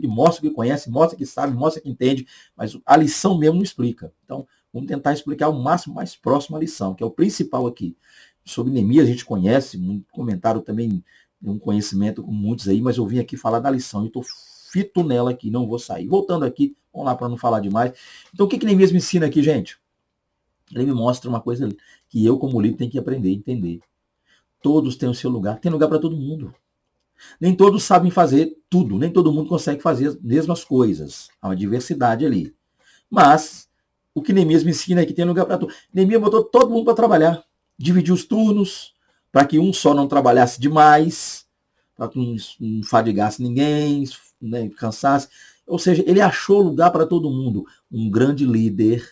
mostra que conhece, mostra que sabe, mostra que entende, mas a lição mesmo não explica. Então, vamos tentar explicar o máximo mais próximo à lição, que é o principal aqui. Sobre Neemias a gente conhece, muito comentário também, um conhecimento com muitos aí, mas eu vim aqui falar da lição e estou fito nela aqui, não vou sair. Voltando aqui, vamos lá para não falar demais. Então, o que Neemias me ensina aqui, gente? Ele me mostra uma coisa que eu, como líder, tenho que aprender a entender. Todos têm o seu lugar. Tem lugar para todo mundo. Nem todos sabem fazer tudo. Nem todo mundo consegue fazer as mesmas coisas. Há uma diversidade ali. Mas o que Neemias me ensina é que tem lugar para tudo. Neemias botou todo mundo para trabalhar. Dividiu os turnos para que um só não trabalhasse demais, para que não fadigasse ninguém, né, cansasse. Ou seja, ele achou lugar para todo mundo. Um grande líder,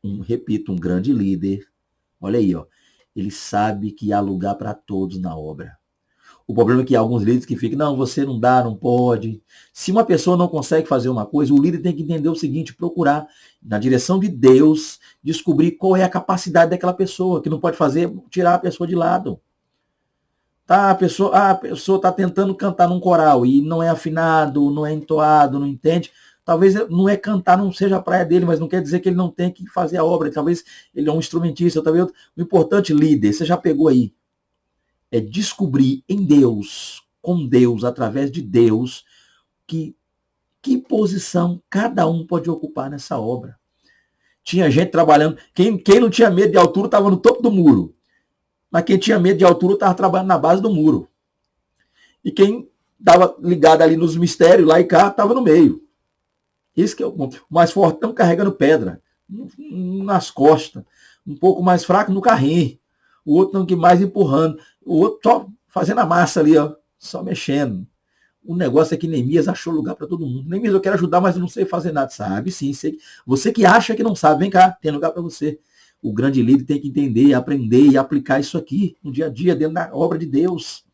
um grande líder. Olha aí, ó. Ele sabe que há lugar para todos na obra. O problema é que há alguns líderes que ficam, não, você não dá, não pode. Se uma pessoa não consegue fazer uma coisa, o líder tem que entender o seguinte, procurar, na direção de Deus, descobrir qual é a capacidade daquela pessoa, que não pode fazer, tirar a pessoa de lado. Tá, a pessoa está tentando cantar num coral e não é afinado, não é entoado, não entende. Talvez não é cantar, não seja a praia dele, mas não quer dizer que ele não tem que fazer a obra. Talvez ele é um instrumentista, talvez o importante líder, você já pegou aí, é descobrir em Deus, com Deus, através de Deus, que posição cada um pode ocupar nessa obra. Tinha gente trabalhando, quem não tinha medo de altura estava no topo do muro, mas quem tinha medo de altura estava trabalhando na base do muro. E quem estava ligado ali nos mistérios, lá e cá, estava no meio. Esse que é o mais fortão carregando pedra nas costas, um pouco mais fraco no carrinho, o outro não que mais empurrando, o outro só fazendo a massa ali, ó, só mexendo. O negócio é que Neemias achou lugar para todo mundo. Neemias, eu quero ajudar, mas eu não sei fazer nada. Sabe sim, sei. Você que acha que não sabe, vem cá, tem lugar para você. O grande líder tem que entender, aprender e aplicar isso aqui no dia a dia, dentro da obra de Deus.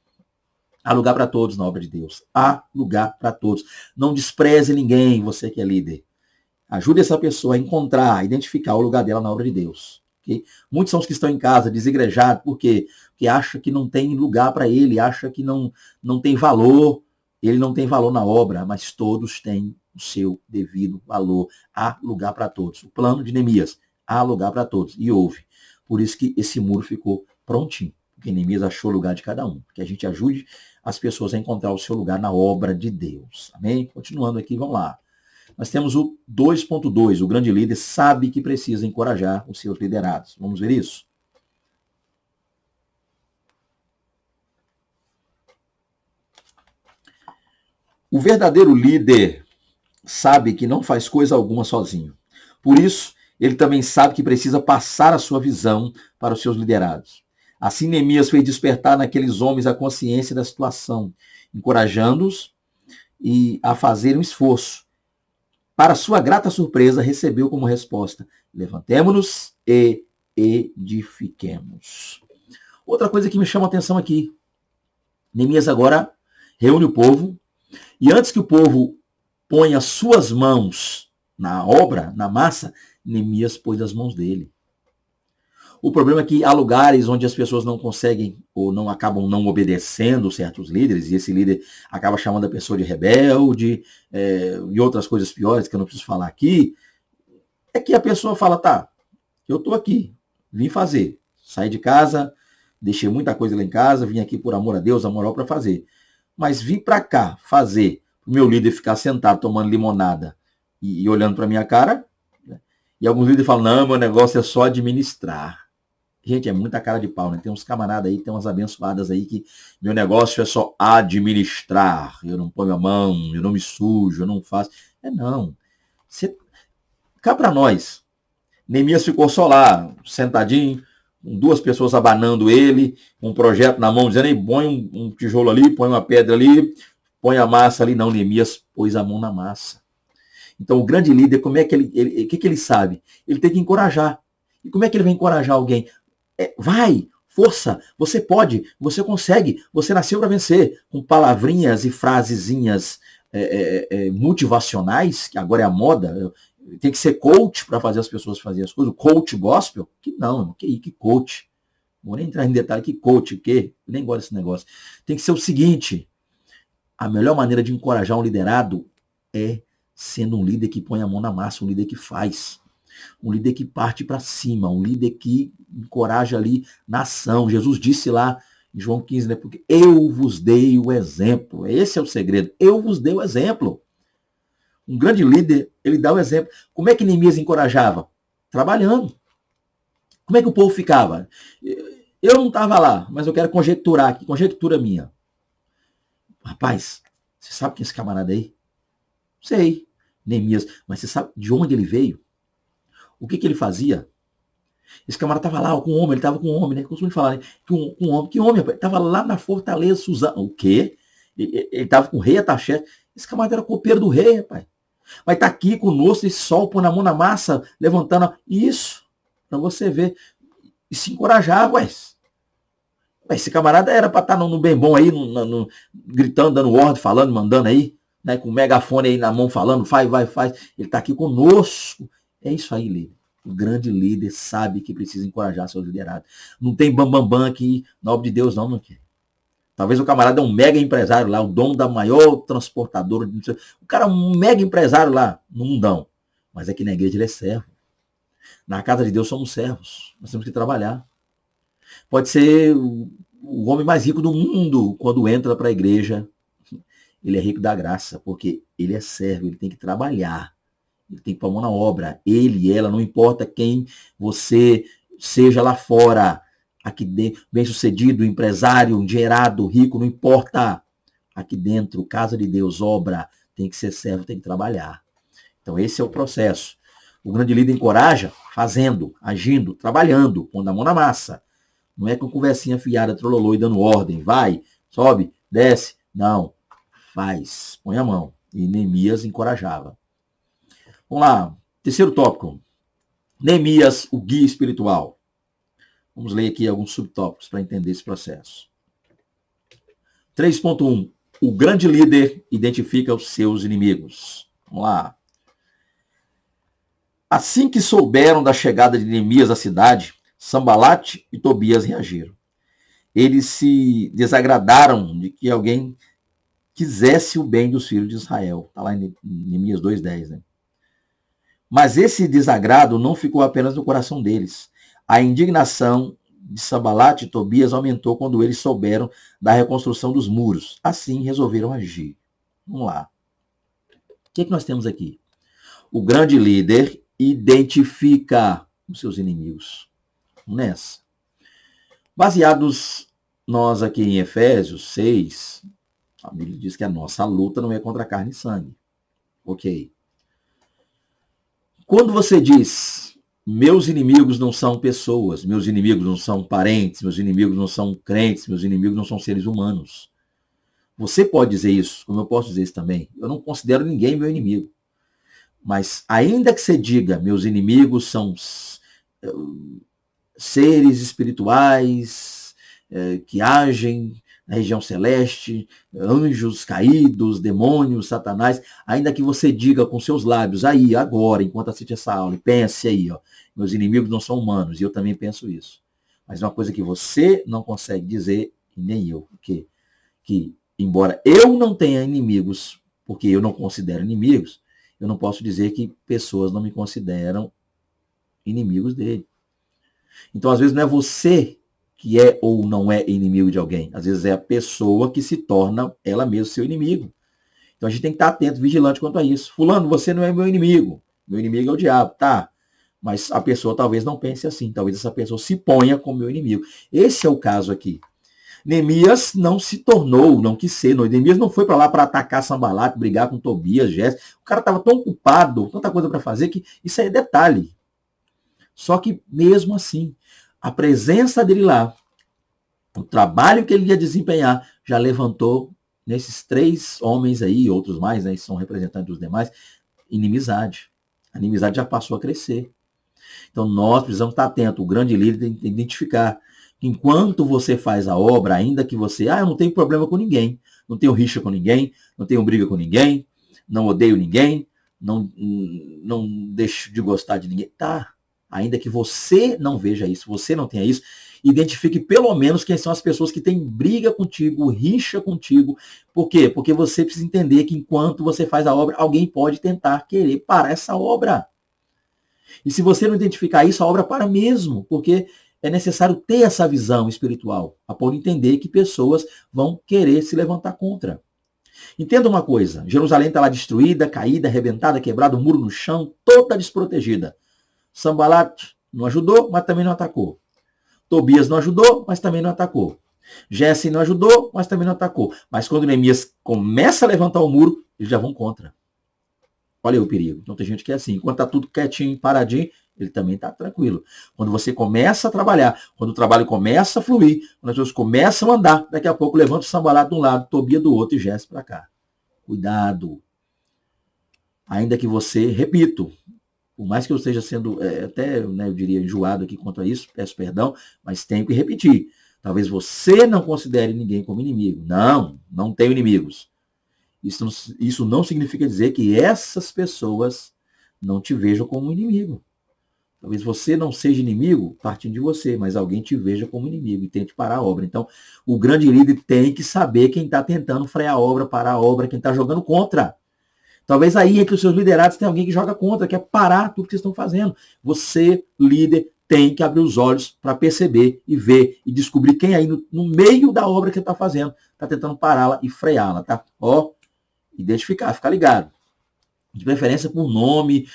Há lugar para todos na obra de Deus. Há lugar para todos. Não despreze ninguém, você que é líder. Ajude essa pessoa a encontrar, a identificar o lugar dela na obra de Deus. Okay? Muitos são os que estão em casa, desigrejados, por quê? Porque acha que não tem lugar para ele, acha que não tem valor. Ele não tem valor na obra, mas todos têm o seu devido valor. Há lugar para todos. O plano de Neemias, há lugar para todos. E houve. Por isso que esse muro ficou prontinho. Porque Neemias achou o lugar de cada um. Que a gente ajude as pessoas a encontrar o seu lugar na obra de Deus. Amém? Continuando aqui, vamos lá. Nós temos o 2.2. O grande líder sabe que precisa encorajar os seus liderados. Vamos ver isso? O verdadeiro líder sabe que não faz coisa alguma sozinho. Por isso, ele também sabe que precisa passar a sua visão para os seus liderados. Assim, Neemias fez despertar naqueles homens a consciência da situação, encorajando-os e a fazerem um esforço. Para sua grata surpresa, recebeu como resposta: levantemo-nos e edifiquemos. Outra coisa que me chama a atenção aqui, Neemias agora reúne o povo, e antes que o povo ponha as suas mãos na obra, na massa, Neemias pôs as mãos dele. O problema é que há lugares onde as pessoas não conseguem ou não acabam não obedecendo certos líderes, e esse líder acaba chamando a pessoa de rebelde, e outras coisas piores que eu não preciso falar aqui, é que a pessoa fala, tá, eu estou aqui, vim fazer, saí de casa, deixei muita coisa lá em casa, vim aqui por amor a Deus, amor para fazer, mas vim para cá fazer, o meu líder ficar sentado tomando limonada e olhando para minha cara, né? E alguns líderes falam, não, meu negócio é só administrar. Gente, é muita cara de pau, né? Tem uns camaradas aí, tem umas abençoadas aí que meu negócio é só administrar. Eu não ponho a mão, eu não me sujo, eu não faço. Não. Cá para nós. Neemias ficou só lá, sentadinho, com duas pessoas abanando ele, um projeto na mão, dizendo, aí, põe um tijolo ali, põe uma pedra ali, põe a massa ali. Não, Neemias pôs a mão na massa. Então, o grande líder, como é que o que ele sabe? Ele tem que encorajar. E como é que ele vai encorajar alguém? Vai, força, você pode, você consegue, você nasceu para vencer, com palavrinhas e frasezinhas motivacionais, que agora é a moda, tem que ser coach para fazer as pessoas fazerem as coisas, coach gospel, que não, que coach, vou nem entrar em detalhe, que coach, que nem gosto desse negócio, tem que ser o seguinte, a melhor maneira de encorajar um liderado é sendo um líder que põe a mão na massa, um líder que faz, um líder que parte para cima, um líder que encoraja ali na ação. Jesus disse lá em João 15, né? Porque eu vos dei o exemplo. Esse é o segredo. Eu vos dei o exemplo. Um grande líder, ele dá o exemplo. Como é que Neemias encorajava? Trabalhando. Como é que o povo ficava? Eu não estava lá, mas eu quero conjecturar aqui. Conjectura minha. Rapaz, você sabe quem é esse camarada aí? Sei. Neemias. Mas você sabe de onde ele veio? O que ele fazia? Esse camarada estava lá com um homem, ele estava com um homem, né? Costumo falar, né? Que homem, rapaz? Estava lá na Fortaleza Suzano. O quê? Ele estava com o rei Ataxé. Esse camarada era copeiro do rei, rapaz. Vai estar aqui conosco, esse sol, pondo a mão na massa, levantando. Isso, para você ver. E se encorajar, ué. Esse camarada era para estar no bem bom aí, gritando, dando ordem, falando, mandando aí, né? Com o megafone aí na mão, falando, faz. Ele está aqui conosco. É isso aí, líder. O grande líder sabe que precisa encorajar seus liderados. Não tem bambambam aqui na obra de Deus, não, meu querido. Talvez o camarada é um mega empresário lá, o dono da maior transportadora. O cara é um mega empresário lá no mundão. Mas aqui na igreja ele é servo. Na casa de Deus somos servos. Nós temos que trabalhar. Pode ser o homem mais rico do mundo quando entra para a igreja. Ele é rico da graça, porque ele é servo, ele tem que trabalhar. Ele tem que pôr a mão na obra. Ele e ela, não importa quem você seja lá fora. Aqui dentro, bem-sucedido, empresário, engenheirado, rico, não importa. Aqui dentro, casa de Deus, obra, tem que ser servo, tem que trabalhar. Então esse é o processo. O grande líder encoraja fazendo, agindo, trabalhando, pondo a mão na massa. Não é com conversinha fiada, trololô e dando ordem. Vai, sobe, desce. Não, faz, põe a mão. E Neemias encorajava. Vamos lá, terceiro tópico. Neemias, o guia espiritual. Vamos ler aqui alguns subtópicos para entender esse processo. 3.1. O grande líder identifica os seus inimigos. Vamos lá. Assim que souberam da chegada de Neemias à cidade, Sambalate e Tobias reagiram. Eles se desagradaram de que alguém quisesse o bem dos filhos de Israel. Está lá em Neemias 2:10, né? Mas esse desagrado não ficou apenas no coração deles. A indignação de Sanbalate e Tobias aumentou quando eles souberam da reconstrução dos muros. Assim, resolveram agir. Vamos lá. O que nós temos aqui? O grande líder identifica os seus inimigos. Vamos nessa. Baseados nós aqui em Efésios 6, a Bíblia diz que a nossa luta não é contra carne e sangue. Ok. Quando você diz, meus inimigos não são pessoas, meus inimigos não são parentes, meus inimigos não são crentes, meus inimigos não são seres humanos. Você pode dizer isso, como eu posso dizer isso também. Eu não considero ninguém meu inimigo. Mas ainda que você diga, meus inimigos são seres espirituais que agem na região celeste, anjos caídos, demônios, satanás, ainda que você diga com seus lábios, aí, agora, enquanto assiste essa aula, e pense aí, ó, meus inimigos não são humanos, e eu também penso isso. Mas é uma coisa que você não consegue dizer, e nem eu, que embora eu não tenha inimigos, porque eu não considero inimigos, eu não posso dizer que pessoas não me consideram inimigos dele. Então, às vezes, não é você que é ou não é inimigo de alguém. Às vezes é a pessoa que se torna ela mesma seu inimigo. Então, a gente tem que estar atento, vigilante quanto a isso. Fulano, você não é meu inimigo. Meu inimigo é o diabo. Tá. Mas a pessoa talvez não pense assim. Talvez essa pessoa se ponha como meu inimigo. Esse é o caso aqui. Neemias não se tornou, não quis ser. Neemias não foi para lá para atacar Sanbalate, brigar com Tobias, Jéssica. O cara estava tão ocupado, tanta coisa para fazer, que isso aí é detalhe. Só que, mesmo assim, a presença dele lá, o trabalho que ele ia desempenhar, já levantou nesses 3 homens aí, outros mais, né, que são representantes dos demais, inimizade. A inimizade já passou a crescer. Então, nós precisamos estar atentos. O grande líder tem que identificar que enquanto você faz a obra, ainda que você, eu não tenho problema com ninguém, não tenho rixa com ninguém, não tenho briga com ninguém, não odeio ninguém, não deixo de gostar de ninguém. Tá. Ainda que você não veja isso, você não tenha isso, identifique pelo menos quem são as pessoas que têm briga contigo, rixa contigo. Por quê? Porque você precisa entender que enquanto você faz a obra, alguém pode tentar querer parar essa obra. E se você não identificar isso, a obra para mesmo, porque é necessário ter essa visão espiritual, a ponto de entender que pessoas vão querer se levantar contra. Entenda uma coisa, Jerusalém está lá destruída, caída, arrebentada, quebrada, o muro no chão, toda desprotegida. Sanbalate não ajudou, mas também não atacou. Tobias não ajudou, mas também não atacou. Jéssica não ajudou, mas também não atacou. Mas quando Neemias começa a levantar o muro, eles já vão contra. Olha aí o perigo. Então tem gente que é assim, enquanto está tudo quietinho, paradinho, ele também está tranquilo. Quando você começa a trabalhar, quando o trabalho começa a fluir, quando as pessoas começam a andar, daqui a pouco levanta o Sanbalate de um lado, Tobias do outro e Jéssica para cá. Cuidado. Ainda que você, repito, por mais que eu esteja sendo até, eu diria, enjoado aqui quanto a isso, peço perdão, mas tenho que repetir. Talvez você não considere ninguém como inimigo. Não tenho inimigos. Isso não significa dizer que essas pessoas não te vejam como inimigo. Talvez você não seja inimigo partindo de você, mas alguém te veja como inimigo e tente parar a obra. Então, o grande líder tem que saber quem está tentando frear a obra, parar a obra, quem está jogando contra. Talvez aí entre os seus liderados tem alguém que joga contra, quer parar tudo que vocês estão fazendo. Você, líder, tem que abrir os olhos para perceber e ver e descobrir quem aí no meio da obra que está fazendo está tentando pará-la e freá-la, tá? Identificar, ficar ligado. De preferência por nome,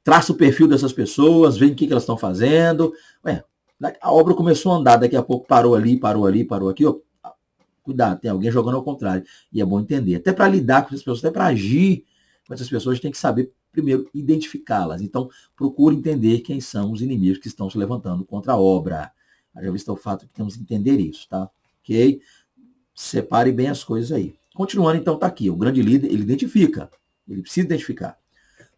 traça o perfil dessas pessoas, vê o que elas estão fazendo. A obra começou a andar, daqui a pouco parou ali, parou aqui, ó. Cuidado, tem alguém jogando ao contrário. E é bom entender. Até para lidar com essas pessoas, até para agir com essas pessoas, a gente tem que saber, primeiro, identificá-las. Então, procure entender quem são os inimigos que estão se levantando contra a obra. Já visto o fato que temos que entender isso, tá? Ok? Separe bem as coisas aí. Continuando, então, tá aqui. O grande líder, ele identifica. Ele precisa identificar.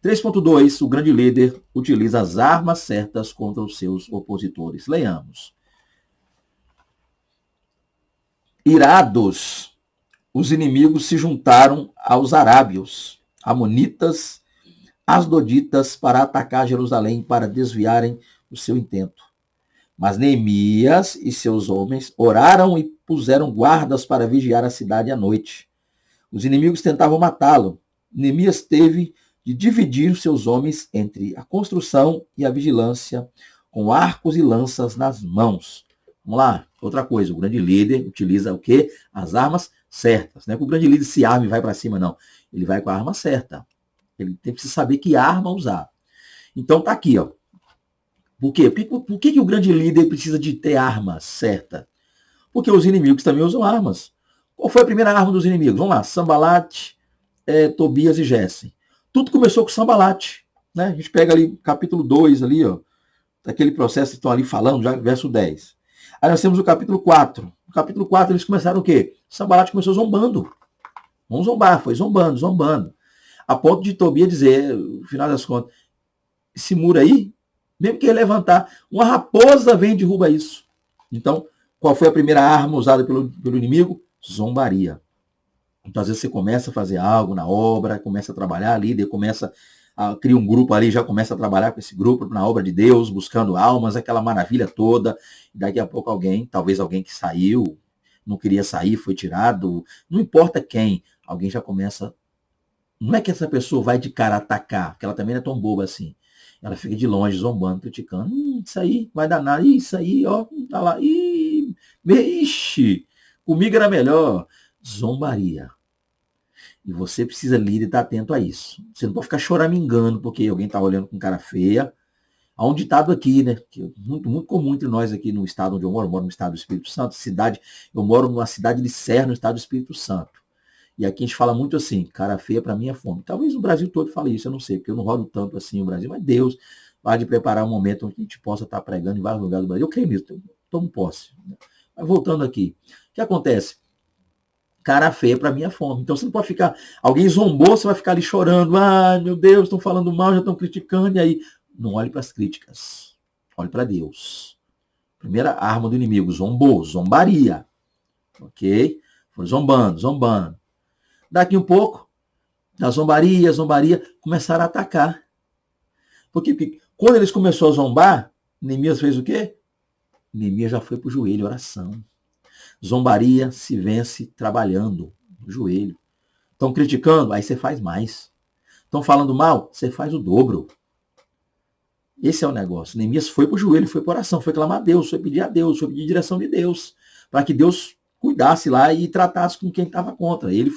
3.2, o grande líder utiliza as armas certas contra os seus opositores. Leiamos. Irados, os inimigos se juntaram aos arábios, amonitas, asdoditas, para atacar Jerusalém, para desviarem o seu intento. Mas Neemias e seus homens oraram e puseram guardas para vigiar a cidade à noite. Os inimigos tentavam matá-lo. Neemias teve de dividir os seus homens entre a construção e a vigilância, com arcos e lanças nas mãos. Vamos lá, outra coisa, o grande líder utiliza o quê? As armas certas. Não é que o grande líder se arma e vai para cima, não. Ele vai com a arma certa. Ele tem que saber que arma usar. Então tá aqui, ó. Por quê? Por que o grande líder precisa de ter arma certa? Porque os inimigos também usam armas. Qual foi a primeira arma dos inimigos? Vamos lá, Sambalat, Tobias e Gessen. Tudo começou com Sambalat. Né? A gente pega ali capítulo 2, ali, ó, daquele processo que estão ali falando, já verso 10. Aí nós temos o capítulo 4. No capítulo 4 eles começaram o quê? Sambalat começou zombando. Vamos zombar, foi zombando, zombando. A ponto de Tobias dizer, no final das contas, esse muro aí, mesmo que ele levantar, uma raposa vem e derruba isso. Então, qual foi a primeira arma usada pelo inimigo? Zombaria. Então, às vezes você começa a fazer algo na obra, começa a trabalhar ali, daí começa a criar um grupo ali, já começa a trabalhar com esse grupo na obra de Deus, buscando almas, aquela maravilha toda. E daqui a pouco alguém, talvez alguém que saiu, não queria sair, foi tirado, não importa quem, alguém já começa. Não é que essa pessoa vai de cara atacar, porque ela também não é tão boba assim. Ela fica de longe, zombando, criticando. Isso aí vai dar nada. Isso aí, ó, tá lá. Ixi, comigo era melhor. Zombaria. E você precisa, líder, estar atento a isso. Você não pode ficar choramingando porque alguém está olhando com cara feia. Há um ditado aqui, né? Que é muito comum entre nós aqui no estado onde eu moro no estado do Espírito Santo. Eu moro numa cidade de Serra, no estado do Espírito Santo. E aqui a gente fala muito assim, cara feia para mim é fome. Talvez o Brasil todo fale isso, eu não sei, porque eu não rodo tanto assim o Brasil, mas Deus vai de preparar um momento onde a gente possa estar pregando em vários lugares do Brasil. Eu creio nisso, eu tomo posse. Mas voltando aqui, o que acontece? Cara feia para mim é fome. Então você não pode ficar, alguém zombou, você vai ficar ali chorando, ai meu Deus, estão falando mal, já estão criticando, e aí, não olhe para as críticas, olhe para Deus. Primeira arma do inimigo, zombou, zombaria. Ok? Foi zombando. Daqui um pouco, a zombaria, começaram a atacar. Porque quando eles começaram a zombar, Neemias fez o quê? Neemias já foi para o joelho, oração. Zombaria se vence trabalhando no joelho. Estão criticando? Aí você faz mais. Estão falando mal? Você faz o dobro. Esse é o negócio. Neemias foi para o joelho, foi para oração, foi clamar a Deus, foi pedir a Deus, foi pedir direção de Deus, para que Deus cuidasse lá e tratasse com quem estava contra. Ele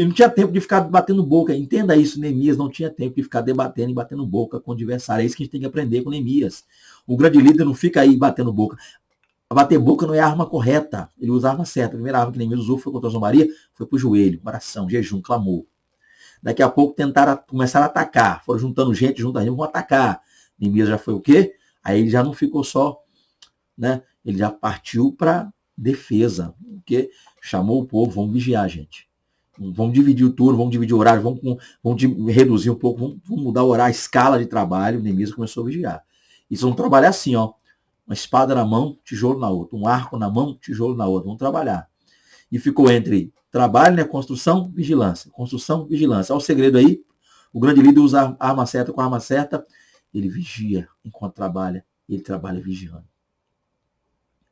não tinha tempo de ficar batendo boca. Entenda isso, Neemias não tinha tempo de ficar debatendo e batendo boca com o adversário. É isso que a gente tem que aprender com Neemias. O grande líder não fica aí batendo boca. Bater boca não é a arma correta. Ele usa a arma certa. A primeira arma que Neemias usou foi contra a zombaria, foi pro joelho, oração, jejum, clamor. Daqui a pouco começaram a atacar. Foram juntando gente, vão atacar. Neemias já foi o quê? Aí ele já não ficou só, né? Ele já partiu para defesa, porque chamou o povo, vamos vigiar, gente. Vamos dividir o turno, vamos dividir o horário, vamos reduzir um pouco, vamos mudar o horário, a escala de trabalho. O Neemias começou a vigiar. E vão trabalhar assim, ó. Uma espada na mão, tijolo na outra. Um arco na mão, tijolo na outra. Vamos trabalhar. E ficou entre trabalho, né, construção, vigilância. Construção, vigilância. Olha o segredo aí. O grande líder usa a arma certa com a arma certa. Ele vigia enquanto trabalha. Ele trabalha vigiando.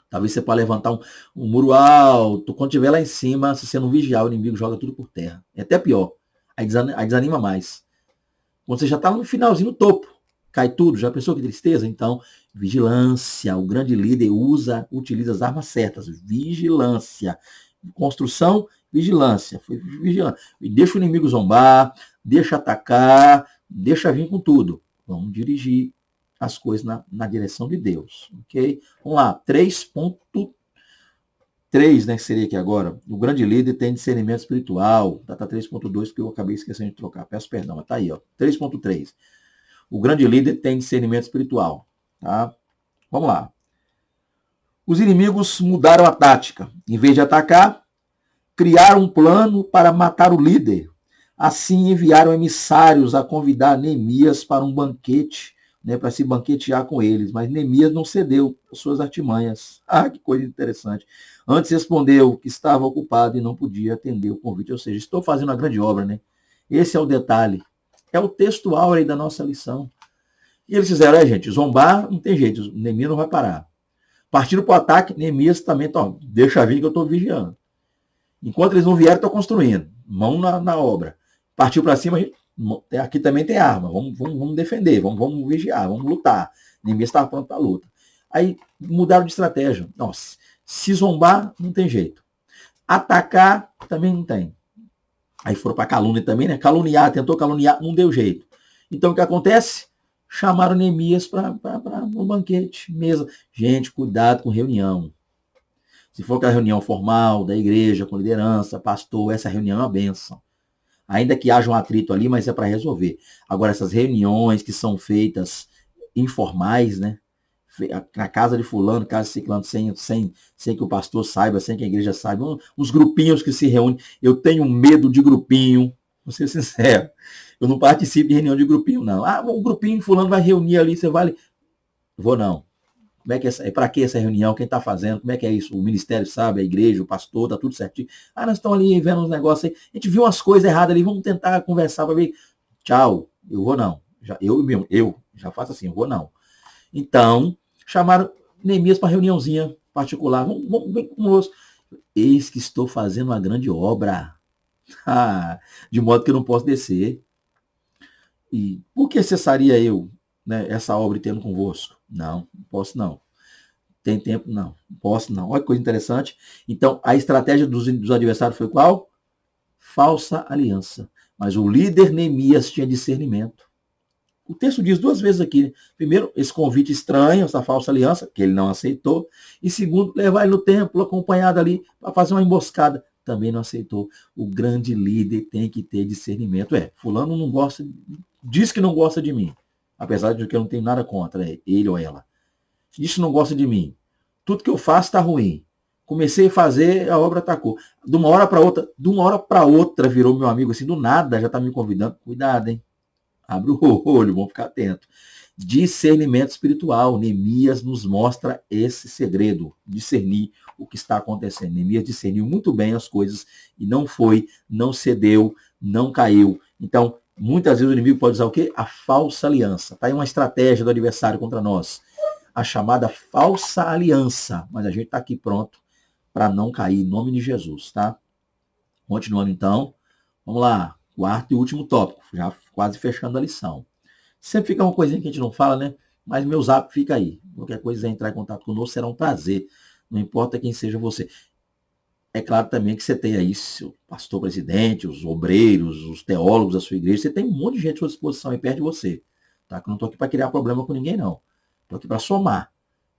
Talvez você possa levantar um muro alto. Quando estiver lá em cima, se você não vigiar, o inimigo joga tudo por terra. É até pior. Aí desanima mais. Quando você já está no finalzinho, no topo, cai tudo. Já pensou que tristeza? Então, vigilância. O grande líder utiliza as armas certas. Vigilância. Construção, vigilância. Foi vigilância. E deixa o inimigo zombar, deixa atacar, deixa vir com tudo. Vamos dirigir as coisas na direção de Deus, ok? Vamos lá, 3.3, né, que seria aqui agora. O grande líder tem discernimento espiritual. Data 3.2, que eu acabei esquecendo de trocar. Peço perdão, mas tá aí, ó. 3.3. O grande líder tem discernimento espiritual, tá? Vamos lá. Os inimigos mudaram a tática. Em vez de atacar, criaram um plano para matar o líder. Assim enviaram emissários a convidar Neemias para um banquete, né, para se banquetear com eles, mas Neemias não cedeu às suas artimanhas. Ah, que coisa interessante. Antes respondeu que estava ocupado e não podia atender o convite, ou seja, estou fazendo uma grande obra, né? Esse é o detalhe. É o texto áureo da nossa lição. E eles fizeram, gente, zombar não tem jeito, Neemias não vai parar. Partiram para o ataque, Neemias também, deixa vir que eu estou vigiando. Enquanto eles não vieram, estou construindo. Mão na obra. Partiu para cima, aqui também tem arma, vamos defender, vamos vigiar, vamos lutar. Neemias estava pronto para a luta. Aí mudaram de estratégia. Nossa, se zombar, não tem jeito. Atacar, também não tem. Aí foram para calúnia também, né? Caluniar, tentou caluniar, não deu jeito. Então o que acontece? Chamaram Neemias para um banquete, mesa. Gente, cuidado com reunião. Se for aquela reunião formal da igreja, com liderança, pastor, essa reunião é uma bênção. Ainda que haja um atrito ali, mas é para resolver. Agora, essas reuniões que são feitas informais, né? Na casa de fulano, casa de ciclano, sem que o pastor saiba, sem que a igreja saiba. Os grupinhos que se reúnem. Eu tenho medo de grupinho, vou ser sincero. Eu não participo de reunião de grupinho, não. Ah, um grupinho fulano vai reunir ali, você vai ali. Vou não. Como é que é para que essa reunião? Quem está fazendo? Como é que é isso? O ministério sabe, a igreja, o pastor, tá tudo certinho. Ah, nós estamos ali vendo uns negócios aí. A gente viu umas coisas erradas ali, vamos tentar conversar para ver. Tchau, eu vou não. Eu já faço assim, eu vou não. Então, chamaram Neemias para reuniãozinha particular. Vamos ver conosco. Eis que estou fazendo uma grande obra. De modo que eu não posso descer. E por que cessaria eu, né, essa obra tendo convosco? Não posso não. Tem tempo? Não posso não. Olha que coisa interessante. Então, a estratégia dos adversários foi qual? Falsa aliança. Mas o líder Neemias tinha discernimento. O texto diz duas vezes aqui. Primeiro, esse convite estranho, essa falsa aliança, que ele não aceitou. E segundo, levar ele no templo, acompanhado ali, para fazer uma emboscada. Também não aceitou. O grande líder tem que ter discernimento. Fulano não gosta, diz que não gosta de mim. Apesar de que eu não tenho nada contra ele ou ela. Diz que não gosta de mim. Tudo que eu faço está ruim. Comecei a fazer, a obra atacou. De uma hora para outra, virou meu amigo assim, do nada, já está me convidando. Cuidado, hein? Abre o olho, vamos ficar atento. Discernimento espiritual. Neemias nos mostra esse segredo. Discernir o que está acontecendo. Neemias discerniu muito bem as coisas e não cedeu, não caiu. Então, muitas vezes o inimigo pode usar o quê? A falsa aliança. Está aí uma estratégia do adversário contra nós. A chamada falsa aliança. Mas a gente está aqui pronto para não cair, em nome de Jesus, tá? Continuando então. Vamos lá. Quarto e último tópico. Já quase fechando a lição. Sempre fica uma coisinha que a gente não fala, né? Mas meu zap fica aí. Qualquer coisa, entrar em contato conosco será um prazer. Não importa quem seja você. É claro também que você tem aí seu pastor presidente, os obreiros, os teólogos da sua igreja. Você tem um monte de gente à sua disposição aí perto de você. Tá? Que eu não estou aqui para criar problema com ninguém, não. Estou aqui para somar.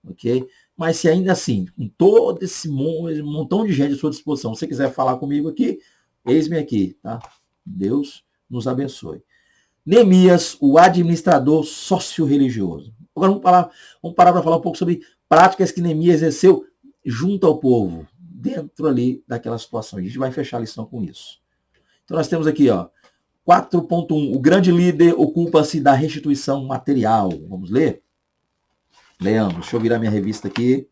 Ok? Mas se ainda assim, com todo esse montão de gente à sua disposição, se você quiser falar comigo aqui, eis-me aqui. Tá? Deus nos abençoe. Neemias, o administrador sócio-religioso. Agora vamos parar para falar um pouco sobre práticas que Neemias exerceu junto ao povo, dentro ali daquela situação. A gente vai fechar a lição com isso. Então nós temos aqui, 4.1. O grande líder ocupa-se da restituição material. Vamos ler? Leandro, deixa eu virar minha revista aqui.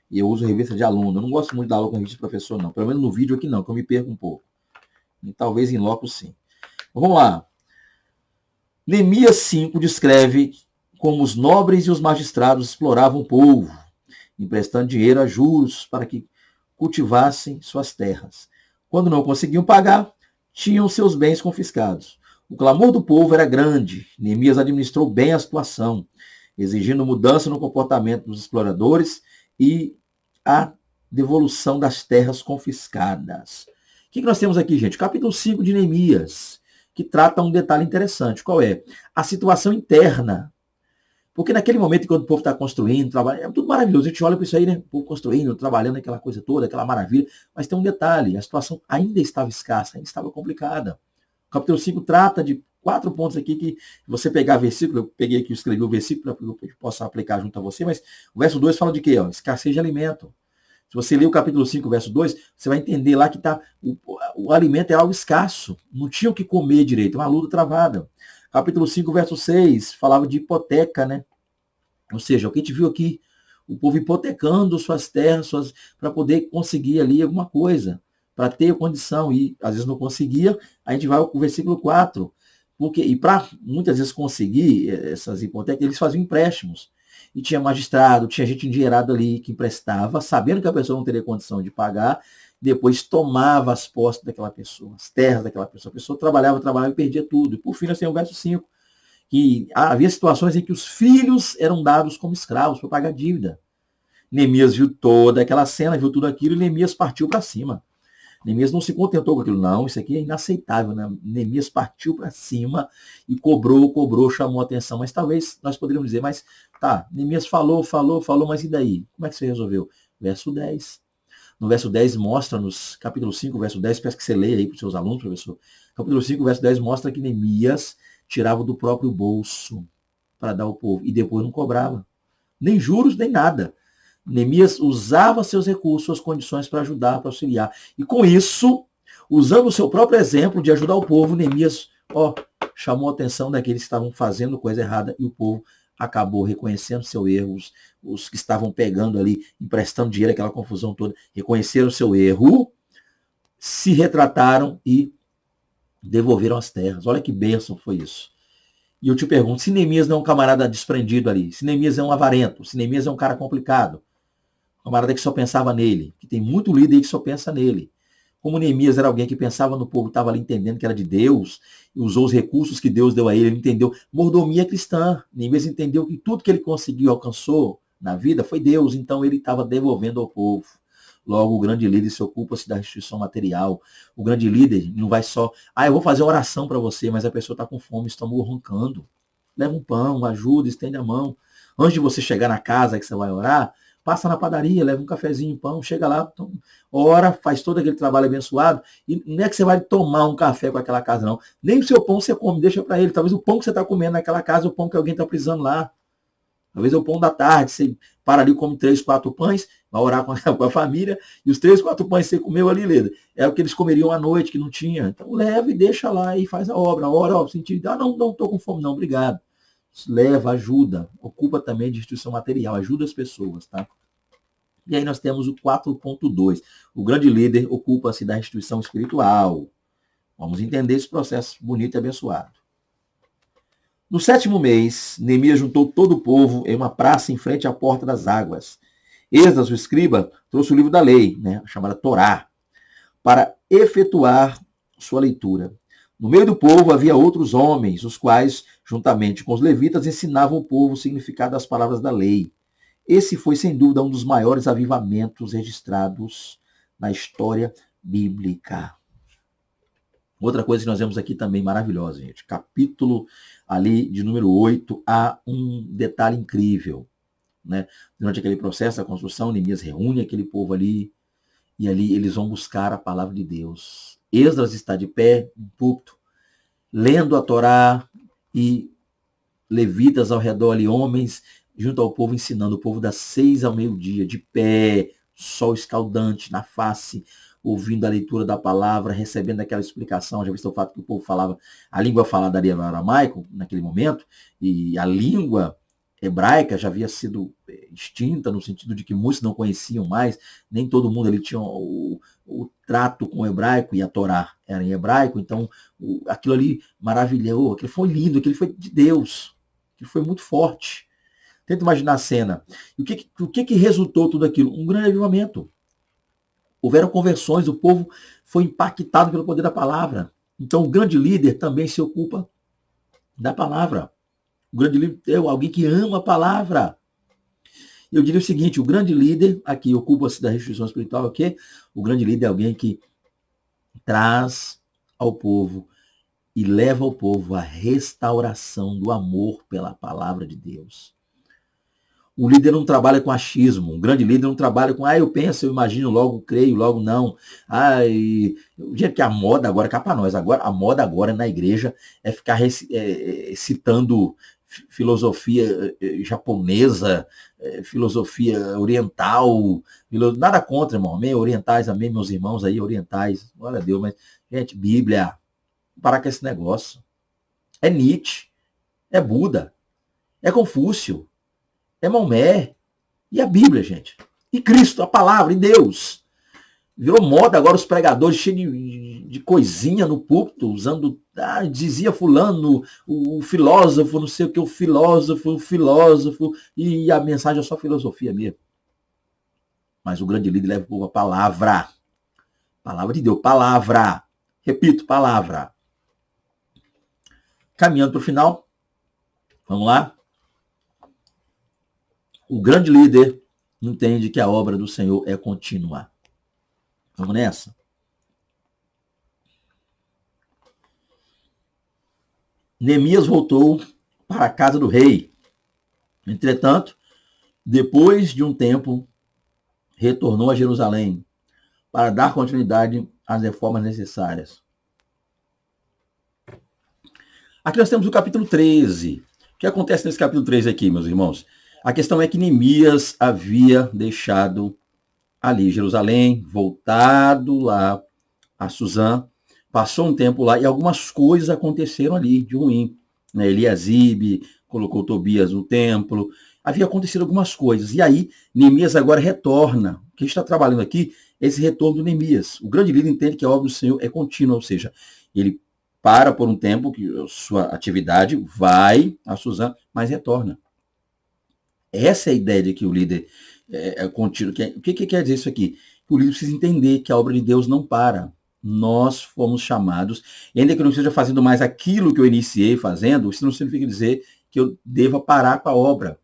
E eu uso revista de aluno. Eu não gosto muito de dar aula com revista de professor, não. Pelo menos no vídeo aqui não, que eu me perco um pouco. E talvez em loco sim. Então, vamos lá. Neemias 5 descreve como os nobres e os magistrados exploravam o povo, emprestando dinheiro a juros para que cultivassem suas terras. Quando não conseguiam pagar, tinham seus bens confiscados. O clamor do povo era grande. Neemias administrou bem a situação, exigindo mudança no comportamento dos exploradores e a devolução das terras confiscadas. O que nós temos aqui, gente? Capítulo 5 de Neemias, que trata um detalhe interessante. Qual é? A situação interna. Porque naquele momento, quando o povo está construindo, trabalhando, é tudo maravilhoso. A gente olha para isso aí, né? O povo construindo, trabalhando, aquela coisa toda, aquela maravilha. Mas tem um detalhe, a situação ainda estava escassa, ainda estava complicada. O capítulo 5 trata de 4 pontos aqui que você pegar versículo, eu peguei aqui, escrevi o versículo para que eu possa aplicar junto a você, mas o verso 2 fala de quê? Escassez de alimento. Se você ler o capítulo 5, verso 2, você vai entender lá que o alimento é algo escasso. Não tinha o que comer direito, uma luta travada. Capítulo 5, verso 6, falava de hipoteca, né? Ou seja, o que a gente viu aqui, o povo hipotecando suas terras para poder conseguir ali alguma coisa, para ter condição. E às vezes não conseguia, a gente vai ao versículo 4. E para muitas vezes conseguir essas hipotecas, eles faziam empréstimos. E tinha magistrado, tinha gente endinheirada ali que emprestava, sabendo que a pessoa não teria condição de pagar, depois tomava as posses daquela pessoa, as terras daquela pessoa. A pessoa trabalhava e perdia tudo. E por fim nós temos o verso 5, que havia situações em que os filhos eram dados como escravos para pagar dívida. Neemias viu toda aquela cena, viu tudo aquilo, e Neemias partiu para cima. Neemias não se contentou com aquilo, não, isso aqui é inaceitável, né? Neemias partiu para cima e cobrou, chamou a atenção, mas talvez nós poderíamos dizer, mas tá, Neemias falou, mas e daí? Como é que você resolveu? Verso 10. No verso 10 mostra-nos, capítulo 5, verso 10, peço que você leia aí para os seus alunos, professor. Capítulo 5, verso 10 mostra que Neemias tirava do próprio bolso para dar ao povo e depois não cobrava. Nem juros, nem nada. Neemias usava seus recursos, suas condições para ajudar, para auxiliar. E com isso, usando o seu próprio exemplo de ajudar o povo, Neemias chamou a atenção daqueles que estavam fazendo coisa errada e o povo acabou reconhecendo seu erro. Os que estavam pegando ali, emprestando dinheiro, aquela confusão toda, reconheceram seu erro, se retrataram e devolveram as terras. Olha que bênção foi isso. E eu te pergunto, se Neemias não é um camarada desprendido ali, se Neemias é um avarento, se Neemias é um cara complicado, um camarada que só pensava nele, que tem muito líder aí que só pensa nele. Como Neemias era alguém que pensava no povo, estava ali entendendo que era de Deus, e usou os recursos que Deus deu a ele entendeu. Mordomia cristã. Neemias entendeu que tudo que ele conseguiu, alcançou na vida, foi Deus, então ele estava devolvendo ao povo. Logo, o grande líder se ocupa-se da restituição material. O grande líder não vai só, eu vou fazer uma oração para você, mas a pessoa está com fome, estômago roncando. Leva um pão, ajuda, estende a mão. Antes de você chegar na casa que você vai orar, passa na padaria, leva um cafezinho, pão, chega lá, ora, faz todo aquele trabalho abençoado, e não é que você vai tomar um café com aquela casa, não. Nem o seu pão você come, deixa para ele. Talvez o pão que você está comendo naquela casa é o pão que alguém está precisando lá. Talvez é o pão da tarde, você para ali, come 3, 4 pães, vai orar com a família, e os 3, 4 pães que você comeu ali, Leda, é o que eles comeriam à noite, que não tinha. Então leva e deixa lá e faz a obra. Ora, sentido, não estou com fome não, obrigado. Leva, ajuda, ocupa também de instituição material, ajuda as pessoas, tá? E aí nós temos o 4.2. O grande líder ocupa-se da restituição espiritual. Vamos entender esse processo bonito e abençoado. No 7º mês, Neemias juntou todo o povo em uma praça em frente à porta das águas. Esdras, o escriba, trouxe o livro da lei, chamada Torá, para efetuar sua leitura. No meio do povo havia outros homens, os quais, juntamente com os levitas, ensinavam o povo o significado das palavras da lei. Esse foi, sem dúvida, um dos maiores avivamentos registrados na história bíblica. Outra coisa que nós vemos aqui também maravilhosa, gente. Capítulo ali de número 8, há um detalhe incrível. Durante aquele processo da construção, Neemias reúne aquele povo ali, e ali eles vão buscar a palavra de Deus. Esdras está de pé, no púlpito, lendo a Torá, e levitas ao redor ali, homens, junto ao povo, ensinando o povo das 6 ao meio-dia, de pé, sol escaldante na face, ouvindo a leitura da palavra, recebendo aquela explicação. Já visto o fato que o povo falava, a língua falada ali era aramaico, naquele momento, e a língua hebraica já havia sido extinta, no sentido de que muitos não conheciam mais, nem todo mundo ali tinha o trato com o hebraico, e a Torá era em hebraico, então aquilo ali maravilhou, aquilo foi lindo, aquilo foi de Deus, aquilo foi muito forte. Tenta imaginar a cena. E o que resultou tudo aquilo? Um grande avivamento. Houveram conversões, o povo foi impactado pelo poder da palavra. Então o grande líder também se ocupa da palavra. O grande líder é alguém que ama a palavra. Eu diria o seguinte, o grande líder, aqui ocupa-se da restituição espiritual, o quê? O grande líder é alguém que traz ao povo e leva ao povo a restauração do amor pela palavra de Deus. O líder não trabalha com achismo. Um grande líder não trabalha com, eu penso, eu imagino, logo creio, logo não. Gente, que a moda agora, cá para nós, agora, a moda agora na igreja é ficar citando filosofia japonesa, filosofia oriental, nada contra, irmão, amém? Orientais, amém, meus irmãos aí, orientais, glória a Deus, mas, gente, Bíblia, parar com esse negócio. É Nietzsche, é Buda, é Confúcio, é Maomé, e a Bíblia, gente. E Cristo, a palavra, e Deus. Virou moda agora os pregadores cheios de coisinha no púlpito, usando, dizia fulano, o filósofo, não sei o que, o filósofo, e a mensagem é só filosofia mesmo. Mas o grande líder leva o povo a palavra. Palavra de Deus, palavra. Repito, palavra. Caminhando para o final, Vamos lá? O grande líder entende que a obra do Senhor é contínua. Vamos nessa? Neemias voltou para a casa do rei. Entretanto, depois de um tempo, retornou a Jerusalém para dar continuidade às reformas necessárias. Aqui nós temos o capítulo 13. O que acontece nesse capítulo 13 aqui, meus irmãos? A questão é que Neemias havia deixado ali Jerusalém, voltado lá a Suzã, passou um tempo lá e algumas coisas aconteceram ali de ruim. Eliasibe colocou Tobias no templo, havia acontecido algumas coisas. E aí, Neemias agora retorna. O que está trabalhando aqui é esse retorno de Neemias. O grande líder entende que a obra do Senhor é contínua, ou seja, ele para por um tempo, que sua atividade vai a Suzã, mas retorna. Essa é a ideia de que o líder é contínuo. O que quer dizer isso aqui? Que o líder precisa entender que a obra de Deus não para. Nós fomos chamados, e ainda que eu não esteja fazendo mais aquilo que eu iniciei fazendo, isso não significa dizer que eu deva parar com a obra.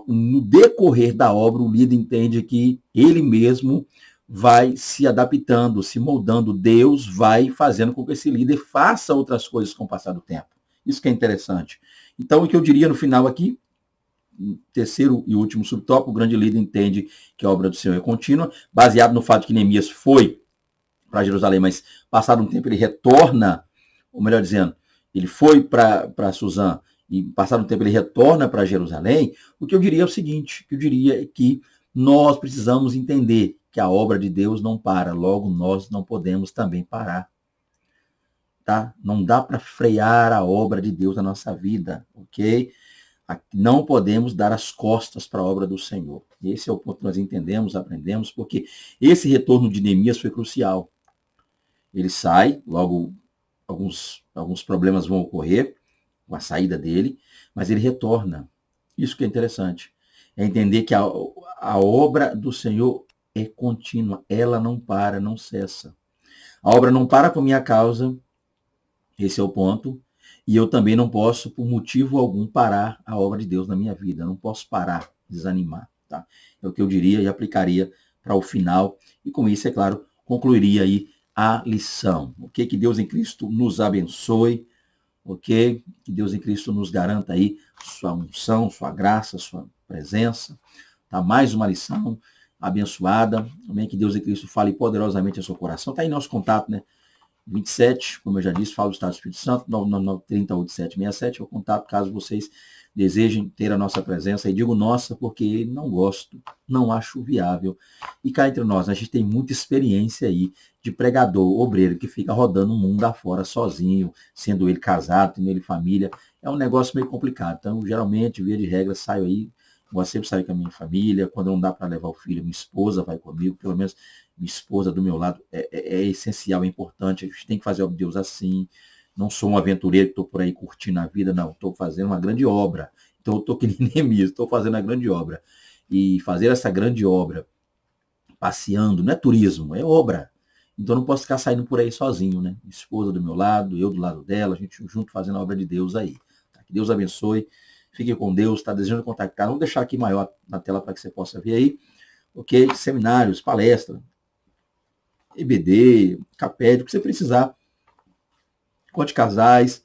No decorrer da obra, o líder entende que ele mesmo vai se adaptando, se moldando. Deus vai fazendo com que esse líder faça outras coisas com o passar do tempo. Isso que é interessante. Então, o que eu diria no final aqui, terceiro e último subtópico, o grande líder entende que a obra do Senhor é contínua, baseado no fato que Neemias foi para Jerusalém, mas passado um tempo ele retorna, ou melhor dizendo, ele foi para Suzã e passado um tempo ele retorna para Jerusalém. O que eu diria é o seguinte, que eu diria é que nós precisamos entender que a obra de Deus não para, logo nós não podemos também parar. Tá? Não dá para frear a obra de Deus na nossa vida, ok? Não podemos dar as costas para a obra do Senhor. Esse é o ponto que nós entendemos, aprendemos, porque esse retorno de Neemias foi crucial. Ele sai, logo alguns problemas vão ocorrer com a saída dele, mas ele retorna. Isso que é interessante. É entender que a obra do Senhor é contínua, ela não para, não cessa. A obra não para por minha causa, esse é o ponto, e eu também não posso, por motivo algum, parar a obra de Deus na minha vida. Eu não posso parar, desanimar. Tá? É o que eu diria e aplicaria para o final, e com isso, é claro, concluiria aí a lição. Ok? Que Deus em Cristo nos abençoe, ok? Que Deus em Cristo nos garanta aí sua unção, sua graça, sua presença. Tá? Mais uma lição abençoada. Amém? Que Deus em Cristo fale poderosamente ao seu coração. Tá aí nosso contato, né? 27, como eu já disse, falo do Estado do Espírito Santo, 999-30-8767, é o contato caso vocês desejem ter a nossa presença. E digo nossa porque não gosto, não acho viável. E cá entre nós, a gente tem muita experiência aí de pregador, obreiro, que fica rodando o mundo afora sozinho, sendo ele casado, tendo ele família. É um negócio meio complicado. Então, geralmente, via de regra, saio aí, gosto sempre de sair com a minha família. Quando não dá para levar o filho, minha esposa vai comigo, pelo menos minha esposa do meu lado é essencial, é importante. A gente tem que fazer obra de Deus assim. Não sou um aventureiro que estou por aí curtindo a vida, não. Estou fazendo uma grande obra. Então, eu estou que nem Neemias, estou fazendo a grande obra. E fazer essa grande obra, passeando, não é turismo, é obra. Então, eu não posso ficar saindo por aí sozinho, né? Minha esposa do meu lado, eu do lado dela, a gente junto fazendo a obra de Deus aí. Tá? Que Deus abençoe. Fique com Deus. Está desejando contactar? Vou deixar aqui maior na tela para que você possa ver aí. Ok? Seminários, palestra, EBD, CAPED, o que você precisar. Conte casais,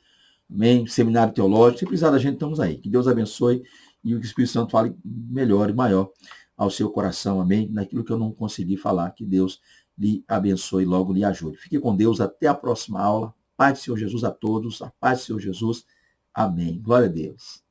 amém? Seminário teológico, se precisar da gente, estamos aí. Que Deus abençoe e que o Espírito Santo fale melhor e maior ao seu coração, amém? Naquilo que eu não consegui falar, que Deus lhe abençoe e logo lhe ajude. Fique com Deus, até a próxima aula. Paz do Senhor Jesus a todos, a paz do Senhor Jesus. Amém. Glória a Deus.